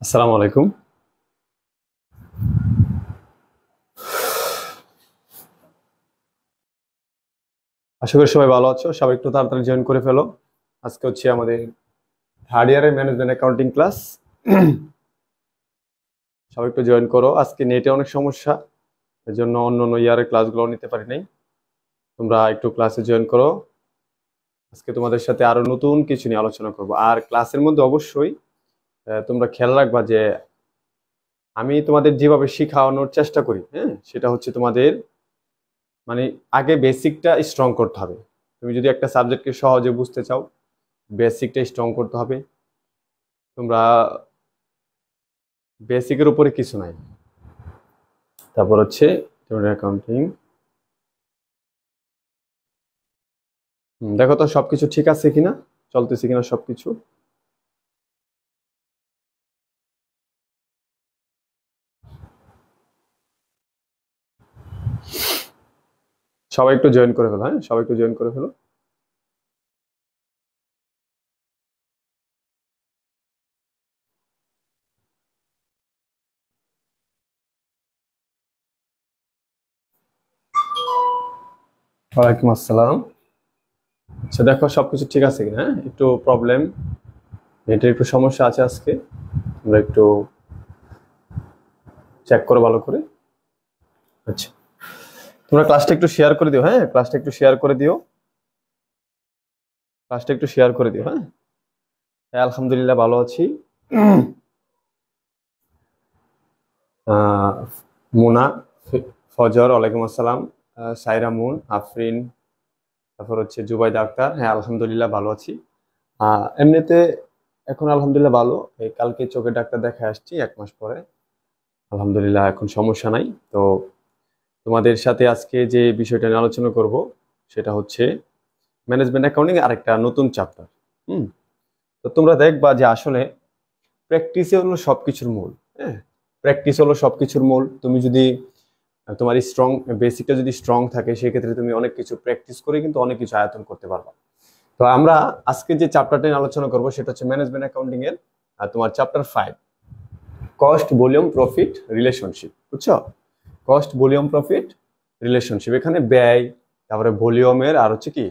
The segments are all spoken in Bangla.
আসসালামু আলাইকুম। আশা করি সবাই ভালো আছো। সবাই একটু তাড়াতাড়ি জয়েন করে ফেলো। আজকে হচ্ছে আমাদের থার্ড ইয়ারের ম্যানেজমেন্ট অ্যাকাউন্টিং ক্লাস। সবাই একটু জয়েন করো। আজকে নেটে অনেক সমস্যা, এর জন্য অন্য অন্য ইয়ারের ক্লাসগুলো নিতে পারি নাই। তোমরা একটু ক্লাসে জয়েন করো। আজকে তোমাদের সাথে আরো নতুন কিছু নিয়ে আলোচনা করব। আর ক্লাসের মধ্যে অবশ্যই তোমরা খেয়াল রাখবা যে আমি তোমাদের যেভাবে শেখানোর চেষ্টা করি, হ্যাঁ, সেটা হচ্ছে তোমাদের মানে আগে বেসিকটা স্ট্রং করতে হবে। তুমি যদি একটা সাবজেক্টকে সহজে বুঝতে চাও, বেসিকটা স্ট্রং করতে হবে। তোমরা বেসিকের উপরে কিছু নাই। তারপর হচ্ছে অ্যাকাউন্টিং, দেখো তো সবকিছু ঠিক আছে কিনা, চলতেছে কিনা সবকিছু। সবাই একটু জয়েন করে ফেলো, হ্যাঁ, সবাই একটু জয়েন করে ফেলো। ওয়ালাইকুম আসসালাম। আচ্ছা, দেখো সবকিছু ঠিক আছে কিনা, হ্যাঁ, একটু প্রবলেম, নেটের একটু সমস্যা আছে আজকে। তোমরা একটু চেক করো ভালো করে। আচ্ছা, তোমরা ক্লাসটা একটু শেয়ার করে দিও, হ্যাঁ, ক্লাসটা একটু শেয়ার করে দিও, ক্লাসটা একটু শেয়ার করে দিও। হ্যাঁ, হ্যাঁ, আলহামদুলিল্লাহ ভালো আছি। আহ, মুনা, ফজর, ওয়ালাইকুম আসসালাম। সাইরা মুন, আফরিন, তারপর হচ্ছে জুবাইদা আক্তার। হ্যাঁ, আলহামদুলিল্লাহ ভালো আছি। এমনিতে এখন আলহামদুলিল্লাহ ভালো। এই কালকে চোখের ডাক্তার দেখায় আসছি 1 মাস পরে। আলহামদুলিল্লাহ এখন সমস্যা নাই। তো তোমাদের সাথে আজকে যে বিষয়টা নিয়ে আলোচনা করব সেটা হচ্ছে ম্যানেজমেন্ট অ্যাকাউন্টিং আরেকটা নতুন চ্যাপ্টার। হুম। তো তোমরা দেখবা যে আসলে প্র্যাকটিসই হলো সবকিছুর মূল। হ্যাঁ, প্র্যাকটিস হলো সবকিছুর মূল। তুমি যদি তোমার স্ট্রং বেসিকটা যদি স্ট্রং থাকে, সেক্ষেত্রে তুমি অনেক কিছু প্র্যাকটিস করে কিন্তু অনেক কিছু আয়ত্তন করতে পারবা। তো আমরা আজকে যে চ্যাপ্টারটা নিয়ে আলোচনা করব সেটা হচ্ছে ম্যানেজমেন্ট অ্যাকাউন্টিং এর তোমার chapter 5, cost volume profit relationship. বুঝছো? কস্ট ভলিউম প্রফিট রিলেশনশিপ, এখানে ব্যয়, তারপরে ভলিউমের আর হচ্ছে কি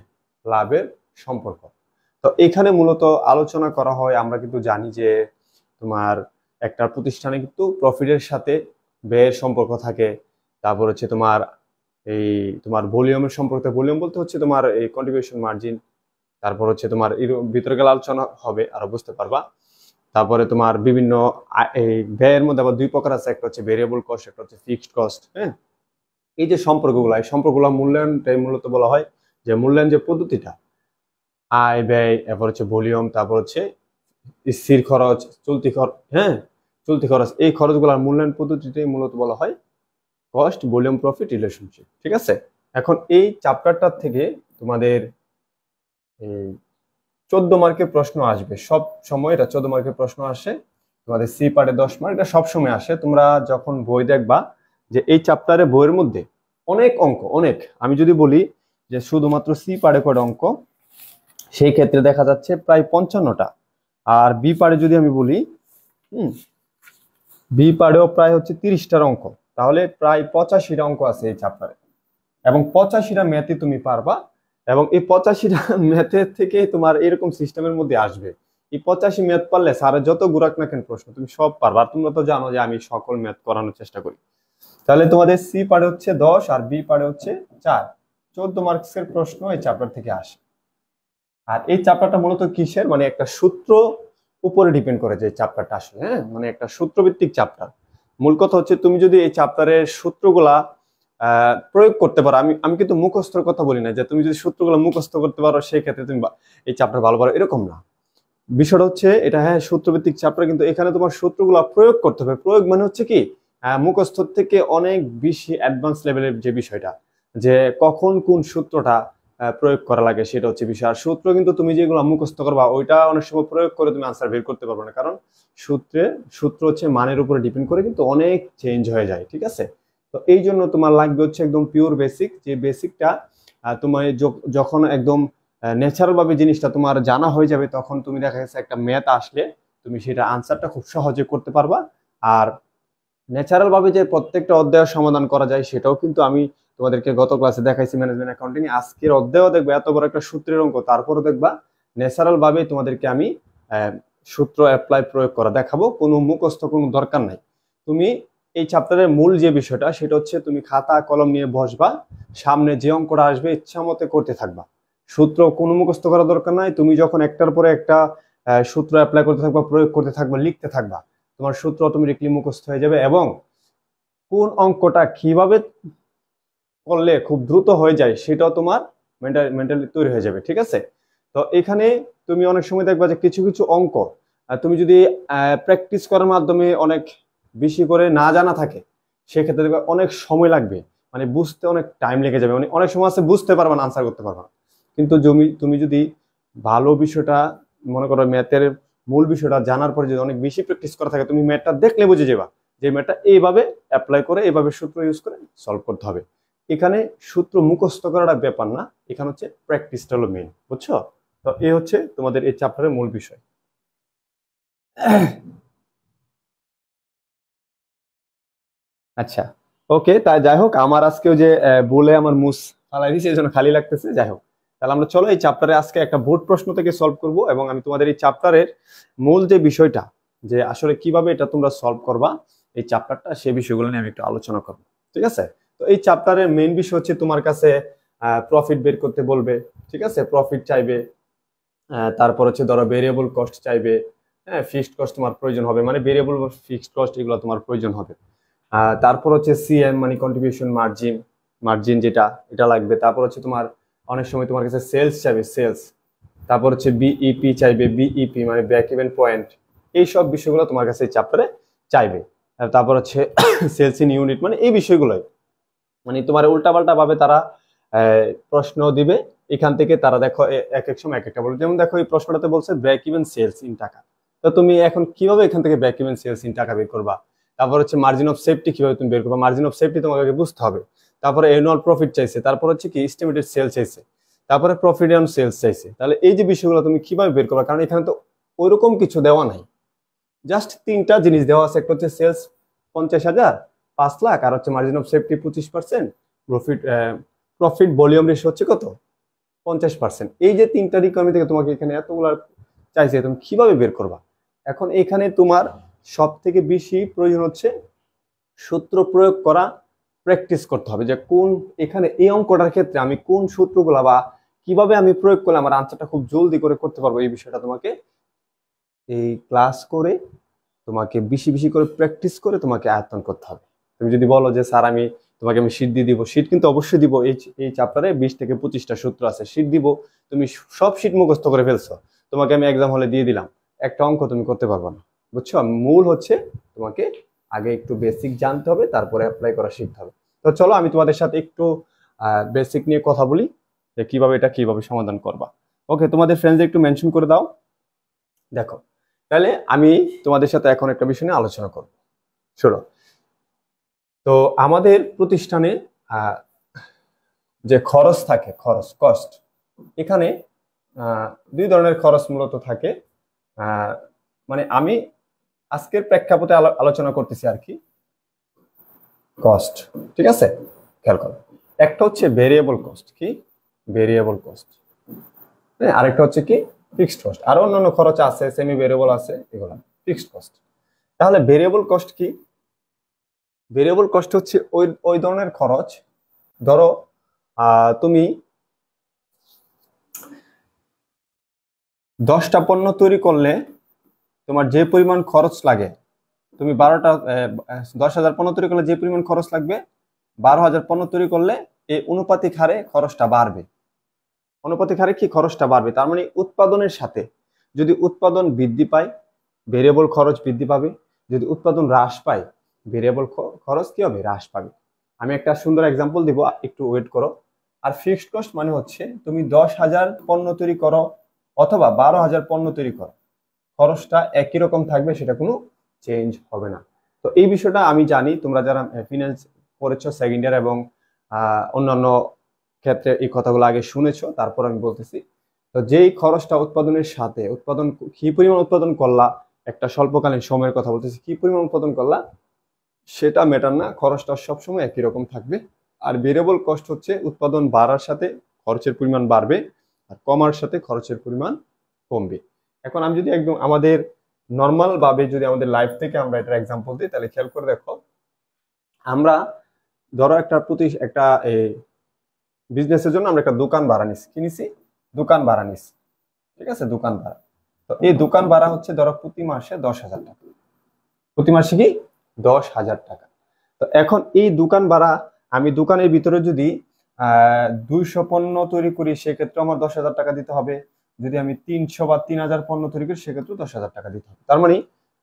লাভের সম্পর্ক। তো এখানে মূলত আলোচনা করা হয়, আমরা কিন্তু জানি যে তোমার একটা প্রতিষ্ঠানে কিন্তু প্রফিটের সাথে ব্যয়ের সম্পর্ক থাকে। তারপর হচ্ছে তোমার এই তোমার ভলিউমের সম্পর্ক, ভলিউম বলতে হচ্ছে তোমার এই কন্ট্রিবিউশন মার্জিন। তারপর হচ্ছে তোমার এর ভিতরে গেলে আলোচনা হবে, আরো বুঝতে পারবা। তারপরে তোমার বিভিন্ন এই ব্যয়ের মধ্যে আবার 2 প্রকার আছে, একটা হচ্ছে ভেরিয়েবল কস্ট, একটা হচ্ছে ফিক্সড কস্ট। হ্যাঁ, এই যে সম্পর্কগুলো, এই সম্পর্কগুলো মূল্যায়নটাই মূলত বলা হয় যে মূল্যায়ন যে পদ্ধতিটা, আয় ব্যয়, এরপর হচ্ছে ভলিউম, তারপর হচ্ছে স্থির খরচ, চলতি খরচ, হ্যাঁ, চলতি খরচ, এই খরচগুলোর মূল্যায়ন পদ্ধতিটাই মূলত বলা হয় কস্ট ভলিউম প্রফিট রিলেশনশিপ। ঠিক আছে? এখন এই চ্যাপ্টারটা থেকে তোমাদের এই 14 মার্কের প্রশ্ন আসবে সব সময়। এটা 14 মার্কের প্রশ্ন আসে তোমাদের সি পার্টে 10 মার্ক, এটা সবসময় আসে। তোমরা যখন বই দেখবা যে এই চ্যাপ্টারে বইয়ের মধ্যে অনেক অঙ্ক, অনেক, আমি যদি বলি যে শুধুমাত্র সি পার্টে কয়টা অঙ্ক, সেই ক্ষেত্রে দেখা যাচ্ছে প্রায় 55টা। আর বি পার্টে যদি আমি বলি, বি পার্টেও প্রায় হচ্ছে 30টার অঙ্ক। তাহলে প্রায় 85টা অঙ্ক আছে এই চ্যাপ্টারে, এবং 85টা ম্যাথই তুমি পারবা। এবং এই 85টা ম্যাথের থেকে তোমার এরকম সিস্টেমের মধ্যে আসবে। এই 85 ম্যাথ পারলে স্যারের যত গুরাক না কেন প্রশ্ন তুমি সব পারবা। আর তোমরা তো জানো যে আমি সকল ম্যাথ করানোর চেষ্টা করি। তাহলে তোমাদের সি পার্টে হচ্ছে 10 আর বি পার্টে হচ্ছে 4, 14 মার্কসের প্রশ্ন এই চ্যাপ্টার থেকে আসে। আর এই চ্যাপ্টারটা মূলত কিসের, মানে একটা সূত্র উপরে ডিপেন্ড করে যে চ্যাপ্টারটা আসলে, হ্যাঁ, মানে একটা সূত্রভিত্তিক চ্যাপ্টার। মূল কথা হচ্ছে তুমি যদি এই চ্যাপ্টারের সূত্রগুলা প্রয়োগ করতে পারো, আমি আমি কিন্তু মুখস্থর কথা বলি না যে তুমি যদি সূত্রগুলো মুখস্থ করতে পারো সেই ক্ষেত্রে তুমি এই চ্যাপ্টার ভালো পারো, এরকম না। বিষয়টা হচ্ছে এটা, হ্যাঁ, সূত্রভিত্তিক চ্যাপ্টার, কিন্তু এখানে তোমার সূত্রগুলো প্রয়োগ করতে হবে। প্রয়োগ মানে হচ্ছে কি, মুখস্থ থেকে অনেক বেশি অ্যাডভান্স লেভেলের যে বিষয়টা, যে কখন কোন সূত্রটা প্রয়োগ করা লাগে সেটা হচ্ছে বিষয়। আর সূত্র কিন্তু তুমি যেগুলো মুখস্থ করবা ওইটা অনেক সময় প্রয়োগ করে তুমি আনসার বের করতে পারবে না, কারণ সূত্র হচ্ছে মানের উপরে ডিপেন্ড করে কিন্তু অনেক চেঞ্জ হয়ে যায়। ঠিক আছে? তো এই জন্য তোমার লাগবে হচ্ছে একদম পিওর বেসিক, যে বেসিকটা তোমার যখন একদম ন্যাচারাল ভাবে জিনিসটা তোমার জানা হয়ে যাবে, তখন তুমি দেখা গেছে একটা ম্যাথ আসলে তুমি সেটা আনসারটা খুব সহজে করতে পারবা। আর ন্যাচারাল ভাবে যে প্রত্যেকটা অধ্যায়ের সমাধান করা যায় সেটাও কিন্তু আমি তোমাদেরকে গত ক্লাসে দেখাইছি ম্যানেজমেন্ট অ্যাকাউন্টিং। আজকের অধ্যায়ও দেখবা এত বড় একটা সূত্রের অঙ্ক, তারপরে দেখবা ন্যাচারাল ভাবে তোমাদেরকে আমি সূত্র অ্যাপ্লাই প্রয়োগ করা দেখাবো, কোনো মুখস্থ কোনো দরকার নাই। তুমি এই চ্যাপ্টারের মূল যে বিষয়টা সেটা হচ্ছে তুমি খাতা কলম নিয়ে বসবা, সামনে যে অঙ্কটা আসবে ইচ্ছা মতে করতে থাকবা। সূত্র কোনো মুখস্থ করার দরকার নাই। তুমি যখন একটার পরে একটা সূত্র অ্যাপ্লাই করতে থাকবা, প্রয়োগ করতে থাকবা, লিখতে থাকবা, তোমার সূত্র অটোমেটিকলি মুখস্থ হয়ে যাবে এবং কোন অঙ্কটা কিভাবে করলে খুব দ্রুত হয়ে যায় সেটাও তোমার মেন্টালি তৈরি হয়ে যাবে। ঠিক আছে? তো এখানে তুমি অনেক সময় দেখবা যে কিছু কিছু অঙ্ক তুমি যদি প্র্যাকটিস করার মাধ্যমে অনেক বেশি করে না জানা থাকে, সেক্ষেত্রে দেখবা অনেক সময় লাগবে, মানে বুঝতে অনেক টাইম লেগে যাবে, মানে অনেক সময় আছে বুঝতে পারবা না, আনসার করতে পারবা না। কিন্তু তুমি যদি ভালো বিষয়টা মনে করো, ম্যাথের মূল বিষয়টা জানার পরে যদি অনেক বেশি প্র্যাকটিস করা থাকে, তুমি ম্যাথটা দেখলে বুঝে যাবা যে ম্যাথটা এইভাবে অ্যাপ্লাই করে এইভাবে সূত্র ইউজ করে সলভ করতে হবে। এখানে সূত্র মুখস্থ করাটা ব্যাপার না, এখানে হচ্ছে প্র্যাকটিসটা হলো মেইন। বুঝছো? তো এই হচ্ছে তোমাদের এই চ্যাপ্টারের মূল বিষয়। আচ্ছা, ওকে। তাই যাই হোক, আমার আজকে ওই যে বলে আমার মুস ফালাই দিয়েছে, এই জন্য খালি লাগতেছে। যাই হোক, তাহলে আমরা চলো এই চ্যাপ্টারে আজকে একটা বোর্ড প্রশ্ন থেকে সলভ করব এবং আমি তোমাদের এই চ্যাপ্টারের মূল যে বিষয়টা, যে আসলে কিভাবে এটা তোমরা সলভ করবা এই চ্যাপ্টারটা, সেই বিষয়গুলো নিয়ে আমি একটু আলোচনা করবো। ঠিক আছে? তো এই চ্যাপ্টারের মেইন বিষয় হচ্ছে তোমার কাছে প্রফিট বের করতে বলবে। ঠিক আছে? প্রফিট চাইবে, তারপর হচ্ছে ধরো ভেরিয়েবল কস্ট চাইবে, হ্যাঁ, ফিক্সড কস্ট তোমার প্রয়োজন হবে, মানে ভেরিয়েবল বা ফিক্সড কস্ট এগুলো তোমার প্রয়োজন হবে। তারপর হচ্ছে সিএম মানে কন্ট্রিবিউশন মার্জিন, মার্জিন যেটা এটা লাগবে। তারপর হচ্ছে তোমার অনেক সময় তোমার কাছে সেলস চাইবে, সেলস। তারপর হচ্ছে বিইপি চাইবে, বিইপি মানে ব্রেক ইভেন পয়েন্ট। এই সব বিষয়গুলো তোমার কাছে চ্যাপ্টারে চাইবে। আর তারপর হচ্ছে সেলস ইন ইউনিট, মানে এই বিষয়গুলোই, মানে তোমার উল্টাপাল্টা ভাবে তারা প্রশ্ন দিবে। এখান থেকে তারা দেখো এক এক সময় এক একটা বলবে। যেমন দেখো এই প্রশ্নটাতে বলছে ব্রেক ইভেন সেলস ইন টাকা। তো তুমি এখন কিভাবে এখান থেকে ব্রেক ইভেন সেলস ইন টাকা বের করবা? তারপর হচ্ছে মার্জিন অফ সেফটি কিভাবে তুমি বের করবা? মার্জিন অফ সেফটি তোমাকে বুঝতে হবে। তারপরে অ্যানুয়াল প্রফিট চাইছে, তারপর হচ্ছে কি এস্টিমেটেড সেল চাইছে, তারপরে প্রফিট অন সেলস চাইছে। তাহলে এই যে বিষয়গুলো তুমি কিভাবে বের করবা? কারণ এখানে তো ওইরকম কিছু দেওয়া নাই, জাস্ট তিনটা জিনিস দেওয়া আছে। একটা হচ্ছে সেলস 50,000, 5 লাখ, আর হচ্ছে margin of safety 25%, profit profit volume ratio হচ্ছে কত, 50%। এই যে তিনটা রিকোয়ারমেন্ট থেকে তোমাকে এখানে এতগুলো চাইছে, তুমি কিভাবে বের করবা? এখন এখানে তোমার সব থেকে বেশি প্রয়োজন হচ্ছে সূত্র প্রয়োগ করা, প্র্যাকটিস করতে হবে যে কোন এখানে এই অঙ্কটার ক্ষেত্রে আমি কোন সূত্রগুলা বা কিভাবে আমি প্রয়োগ করলে আমার আনসারটা খুব জলদি করে করতে পারবো। এই বিষয়টা তোমাকে এই ক্লাস করে তোমাকে বেশি বেশি করে প্র্যাকটিস করে তোমাকে আয়ত্তন করতে হবে। তুমি যদি বলো যে স্যার তোমাকে আমি শীট দিয়ে দিব, শীট কিন্তু অবশ্যই দিব। এই চ্যাপ্টারে 20 থেকে 25টা সূত্র আছে, শীট দিব। তুমি সব শীট মুখস্থ করে ফেলছো, তোমাকে আমি এক্সাম হলে দিয়ে দিলাম, একটা অঙ্ক তুমি করতে পারবে না। বুঝছো? মূল হচ্ছে তোমাকে আগে একটু বেসিক জানতে হবে, তারপরে অ্যাপ্লাই করা শিখতে হবে। তো চলো আমি তোমাদের সাথে একটু বেসিক নিয়ে কথা বলি যে কিভাবে সমাধান করবা। ওকে, তোমাদের ফ্রেন্ডস একটু মেনশন করে দাও। দেখো, তাহলে আমি তোমাদের সাথে এখন একটা বিষয় নিয়ে আলোচনা করব। শোনো, তো আমাদের প্রতিষ্ঠানে যে খরচ থাকে, খরচ কস্ট, এখানে দুই ধরনের খরচ মূলত থাকে। মানে আমি আজকের প্রেক্ষাপটে আলোচনা করতেছি আর কি, কস্ট। ঠিক আছে? খেয়াল করো, একটা হচ্ছে ভেরিয়েবল কস্ট। কি ভেরিয়েবল কস্ট? আরেকটা হচ্ছে কি ফিক্সড কস্ট। আরো অন্যান্য খরচ আছে, সেমি ভেরিয়েবল আছে, এগুলো ফিক্সড কস্ট। তাহলে ভেরিয়েবল কস্ট কি? ভেরিয়েবল কস্ট হচ্ছে ওই ধরনের খরচ, ধরো তুমি 10টা পণ্য তৈরি করলে তোমার যে পরিমাণ খরচ লাগে, তুমি 10,000 পণ্য তৈরি করলে যে পরিমাণ খরচ লাগবে, 12,000 পণ্য তৈরি করলে এই অনুপাতিক হারে খরচটা বাড়বে। অনুপাতিক হারে কি খরচটা বাড়বে? তার মানে উৎপাদনের সাথে যদি উৎপাদন বৃদ্ধি পায়, ভেরিয়েবল খরচ বৃদ্ধি পাবে। যদি উৎপাদন হ্রাস পায়, ভেরিয়েবল খরচ কি হবে? হ্রাস পাবে। আমি একটা সুন্দর এক্সাম্পল দিব, একটু ওয়েট করো। আর ফিক্সড কস্ট মানে হচ্ছে তুমি 10,000 পণ্য তৈরি করো অথবা 12,000 পণ্য তৈরি করো, খরচটা একই রকম থাকবে, সেটা কোনো চেঞ্জ হবে না। তো এই বিষয়টা আমি জানি, তোমরা যারা ফিনান্স পড়েছো সেকেন্ড ইয়ার এবং অন্যান্য ক্ষেত্রে এই কথাগুলো আগে শুনেছো, তারপর আমি বলতেছি। তো যেই খরচটা উৎপাদনের সাথে, উৎপাদন কি পরিমাণ উৎপাদন করলা, একটা স্বল্পকালীন সময়ের কথা বলতেছি, কি পরিমাণ উৎপাদন করলা সেটা ম্যাটার না, খরচটা সবসময় একই রকম থাকবে। আর ভেরিয়েবল কস্ট হচ্ছে উৎপাদন বাড়ার সাথে খরচের পরিমাণ বাড়বে, আর কমার সাথে খরচের পরিমাণ কমবে। এখন আমি যদি একদম আমাদের নর্মাল ভাবে যদি আমাদের লাইফ থেকে আমরা এটার এক্সাম্পল দিই, তাহলে খেয়াল করে দেখো, আমরা ধরো একটা বিজনেসের জন্য আমরা একটা দোকান ভাড়া নিছি, কি নিছি? দোকান ভাড়া নিছি, ঠিক আছে? দোকান ভাড়া। তো এই দোকান ভাড়া হচ্ছে ধরো প্রতি মাসে 10,000 টাকা, প্রতি মাসে কি 10,000 টাকা। তো এখন এই দোকান ভাড়া, আমি দোকানের ভিতরে যদি 200 পণ্য তৈরি করি সেক্ষেত্রে আমার 10,000 টাকা দিতে হবে। যদি আমি 300 বা 3,000 পণ্য তৈরি করি সেক্ষেত্রে 10,000 টাকা দিতে হবে। তার মানে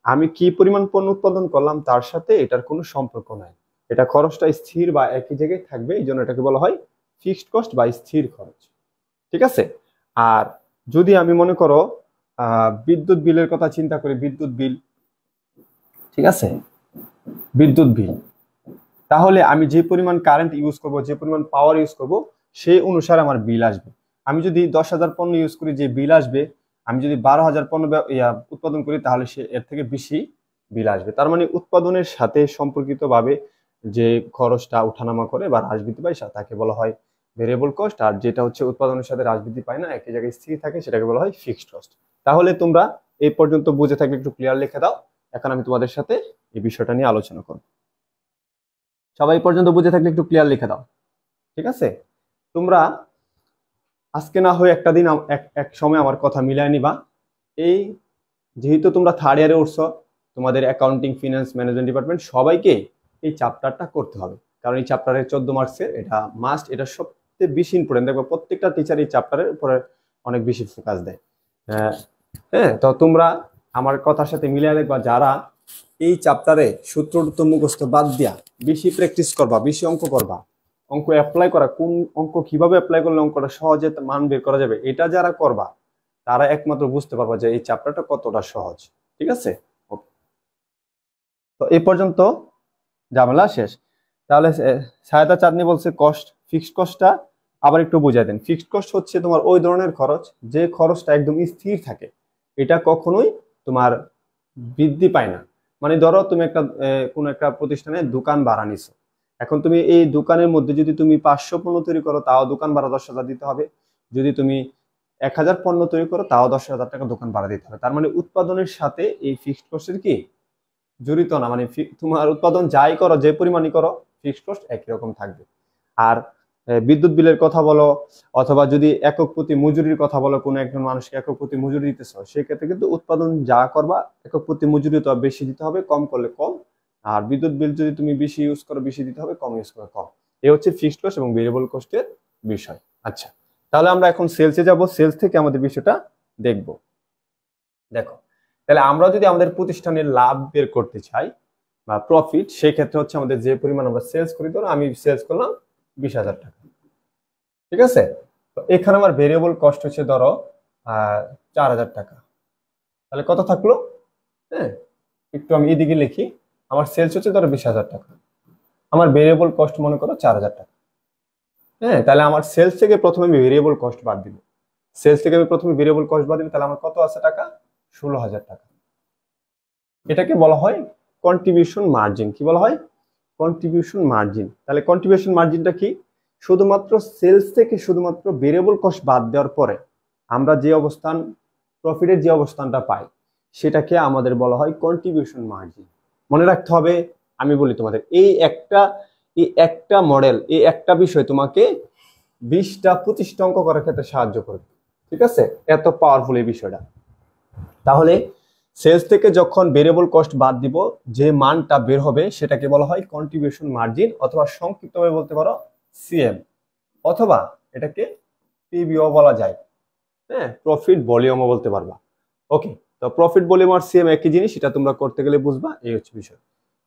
আমি কি পরিমাণ পণ্য উৎপাদন করলাম তার সাথে এটার কোনো সম্পর্ক নাই, এটা খরচটা স্থির বা একই জায়গায় থাকবে, এই জন্য এটাকে বলা হয় ফিক্সড কস্ট বা স্থির খরচ, ঠিক আছে? আর যদি আমি মনে করো বিদ্যুৎ বিলের কথা চিন্তা করি, বিদ্যুৎ বিল, ঠিক আছে? বিদ্যুৎ বিল, তাহলে আমি যে পরিমাণ কারেন্ট ইউজ করব, যে পরিমাণ পাওয়ার ইউজ করব, সেই অনুসারে আমার বিল আসবে। আমি যদি 10,000 পণ্য ইউজ করি, যে বিল আসবে, আমি যদি 12,000 পণ্য উৎপাদন করি তাহলে সে এর থেকে বেশি বিল আসবে। তার মানে উৎপাদনের সাথে সম্পর্কিত ভাবে যে খরচটা উঠানামা করে বা হ্রাস বৃদ্ধি পায় তাকে বলা হয় ভেরিয়েবল কস্ট, আর যেটা হচ্ছে উৎপাদনের সাথে হ্রাস বৃদ্ধি পায় না, একই জায়গায় স্থির থাকে, সেটাকে বলা হয় ফিক্সড কস্ট। তাহলে তোমরা এই পর্যন্ত বুঝে থাকলে একটু ক্লিয়ার লিখে দাও। এখন আমি তোমাদের সাথে এই বিষয়টা নিয়ে আলোচনা করব। সবাই পর্যন্ত বুঝে থাকলে একটু ক্লিয়ার লিখে দাও, ঠিক আছে? তোমরা আজকে না হয় একটা দিন এক সময় আমার কথা মিলাই নিবা। এই যেহেতু তোমরা থার্ড ইয়ারে উঠছো, তোমাদের অ্যাকাউন্টিং, ফিনান্স, ম্যানেজমেন্ট ডিপার্টমেন্ট সবাইকে এই চ্যাপ্টারটা করতে হবে, কারণ এই চ্যাপ্টারের 14 মার্কসের, এটা মাস্ট, এটা সবচেয়ে বেশি ইম্পর্টেন্ট। দেখবো প্রত্যেকটা টিচার এই চ্যাপ্টারের উপরে অনেক বেশি ফোকাস দেয়। হ্যাঁ, তো তোমরা আমার কথার সাথে মিলিয়ে দেখবা, যারা এই চ্যাপ্টারে সূত্র মুখস্থ বাদ দিয়া বেশি প্র্যাকটিস করবা, বেশি অঙ্ক করবা, অঙ্ক অ্যাপ্লাই করা, কোন অঙ্ক কিভাবে অ্যাপ্লাই করলে অঙ্কটা সহজে মান বের করা যাবে, এটা যারা করবা তারা একমাত্র বুঝতে পারবা যে এই চ্যাপ্টারটা কতটা সহজ, ঠিক আছে? তো এই পর্যন্ত ঝামেলা শেষ। তাহলে সায়দা চাঁদনি বলছে কস্ট, ফিক্সড কস্টটা আবার একটু বুঝাই দেন। ফিক্সড কস্ট হচ্ছে তোমার ওই ধরনের খরচ যে খরচটা একদম স্থির থাকে, এটা কখনোই তোমার বৃদ্ধি পায় না। মানে ধরো তুমি কোনো একটা প্রতিষ্ঠানে দোকান ভাড়া নিছো, এখন তুমি এই দোকানের মধ্যে যদি তুমি 500 পণ্য তৈরি করো তাও দোকান ভাড়া 10,000 দিতে হবে, যদি তুমি 1,000 পণ্য তৈরি করো তাও 10,000 টাকা দোকান ভাড়া দিতে হবে। তার মানে উৎপাদনের সাথে এই ফিক্সড কস্টের কি জড়িত না, মানে তোমার উৎপাদন যাই করো, যে পরিমাণই করো, ফিক্সড কস্ট একই রকম থাকবে। আর বিদ্যুৎ বিলের কথা বলো, অথবা যদি একক প্রতি মজুরির কথা বলো, কোনো একজন মানুষকে একক প্রতি মজুরি দিতেছ, সেক্ষেত্রে কিন্তু উৎপাদন যা করবা একক প্রতি মজুরি তো বেশি দিতে হবে, কম করলে কম। আর বিদ্যুৎ বিল যদি তুমি বেশি ইউজ করো বেশি দিতে হবে, কম ইউজ করো কম। এই হচ্ছে ফিক্সড কস্ট এবং ভেরিয়েবল কস্টের বিষয়। আচ্ছা, তাহলে আমরা এখন সেলসে যাব, সেলস থেকে আমাদের বিষয়টা দেখব। দেখো, তাহলে আমরা যদি আমাদের প্রতিষ্ঠানের লাভ বের করতে চাই বা প্রফিট, সেক্ষেত্রে হচ্ছে আমাদের যে পরিমাণ আমরা সেলস করি, ধরো আমি সেলস করলাম 20,000 টাকা, ঠিক আছে? তো এখানে আমার ভেরিয়েবল কস্ট হচ্ছে ধরো 4,000 টাকা, তাহলে কত থাকলো? হ্যাঁ, একটু আমি এদিকে লিখি, আমার সেলস হচ্ছে ধরো 20,000 টাকা, আমার ভেরিয়েবল কস্ট মনে করো 4,000 টাকা। হ্যাঁ, তাহলে আমার সেলস থেকে প্রথমে আমি ভেরিয়েবল কস্ট বাদ দিব, সেলস থেকে আমি প্রথমে ভেরিয়েবল কস্ট বাদ দিব, তাহলে আমার কত আছে টাকা? 16,000 টাকা। এটাকে বলা হয় কন্ট্রিবিউশন মার্জিন। কি বলা হয়? Contribution margin. তাহলে কন্ট্রিবিউশন মার্জিনটা কি? শুধুমাত্র সেলস থেকে শুধুমাত্র ভেরিয়েবল কস্ট বাদ দেওয়ার পরে আমরা যে অবস্থান, প্রফিটের যে অবস্থানটা পাই, সেটাকে আমাদের বলা হয় কন্ট্রিবিউশন মার্জিন। মনে রাখতে হবে, আমি বলি তোমাদের, এই একটা মডেল, এই একটা বিষয় তোমাকে 20টা 25টা অঙ্ক করার ক্ষেত্রে সাহায্য করবে, ঠিক আছে? এত পাওয়ারফুল এই বিষয়টা। তাহলে সেলস থেকে যখন ভেরিয়েবল কস্ট বাদ দিব, যে মানটা বের হবে সেটাকে বলা হয় কন্ট্রিবিউশন মার্জিন, অথবা সংক্ষিপ্তভাবে বলতে পারো সিএম, অথবা এটাকে পিবিও বলা যায়। হ্যাঁ, প্রফিট ভলিউমও বলতে পারবা। ওকে, তো প্রফিট ভলিউম আর সিএম একই জিনিস, এটা তোমরা করতে গেলে বুঝবা, এই হচ্ছে বিষয়।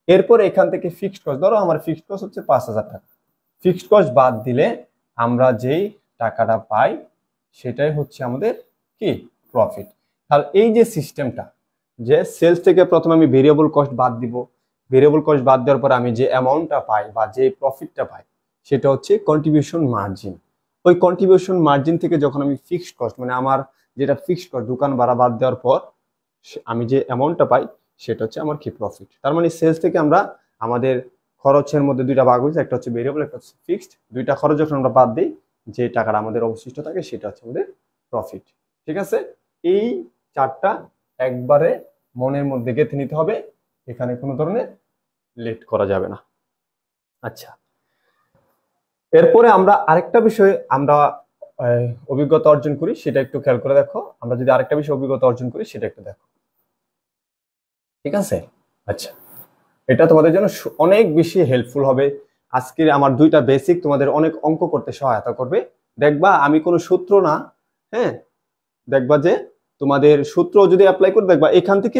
এরপর এখান থেকে ফিক্সড কস্ট, ধরো আমার ফিক্সড কস্ট হচ্ছে 5,000 টাকা, ফিক্সড কস্ট বাদ দিলে আমরা যেই টাকাটা পাই সেটাই হচ্ছে আমাদের কি? প্রফিট। তাহলে এই যে সিস্টেমটা, যে সেলস থেকে প্রথমে আমি ভেরিয়েবল কস্ট বাদ দিব, ভেরিয়েবল কস্ট বাদ দেওয়ার পর আমি যে অ্যামাউন্টটা পাই বা যে প্রফিটটা পাই সেটা হচ্ছে কন্ট্রিবিউশন মার্জিন। ওই কন্ট্রিবিউশন মার্জিন থেকে যখন আমি ফিক্সড কস্ট, মানে আমার যেটা ফিক্সড কস্ট দোকান ভাড়া বাদ দেওয়ার পর আমি যে অ্যামাউন্টটা পাই সেটা হচ্ছে আমার কি প্রফিট। তার মানে সেলস থেকে আমরা আমাদের খরচের মধ্যে দুইটা ভাগ হয়েছে, একটা হচ্ছে ভেরিয়েবল, একটা হচ্ছে ফিক্সড। দুইটা খরচ যখন আমরা বাদ দিই, যে টাকাটা আমাদের অবশিষ্ট থাকে সেটা হচ্ছে আমাদের প্রফিট। ঠিক আছে, এই চারটা একবারে মনের মধ্যে গেঁথে নিতে হবে, এখানে কোনো ধরনের লেট করা যাবে না। আচ্ছা, এরপরে আমরা আরেকটা বিষয়ে আমরা অভিজ্ঞতা অর্জন করি, সেটা একটু খেয়াল করে দেখো। আমরা যদি আরেকটা বিষয়ে অভিজ্ঞতা অর্জন করি সেটা একটু দেখো, ঠিক আছে? আচ্ছা, এটা তোমাদের জন্য অনেক বেশি হেল্পফুল হবে। আজকের আমার দুইটা বেসিক তোমাদের অনেক অঙ্ক করতে সহায়তা করবে। দেখবা আমি কোনো সূত্র না, হ্যাঁ, দেখবা যে তোমাদের সূত্র যদি অ্যাপ্লাই করে দেখবা এখান থেকে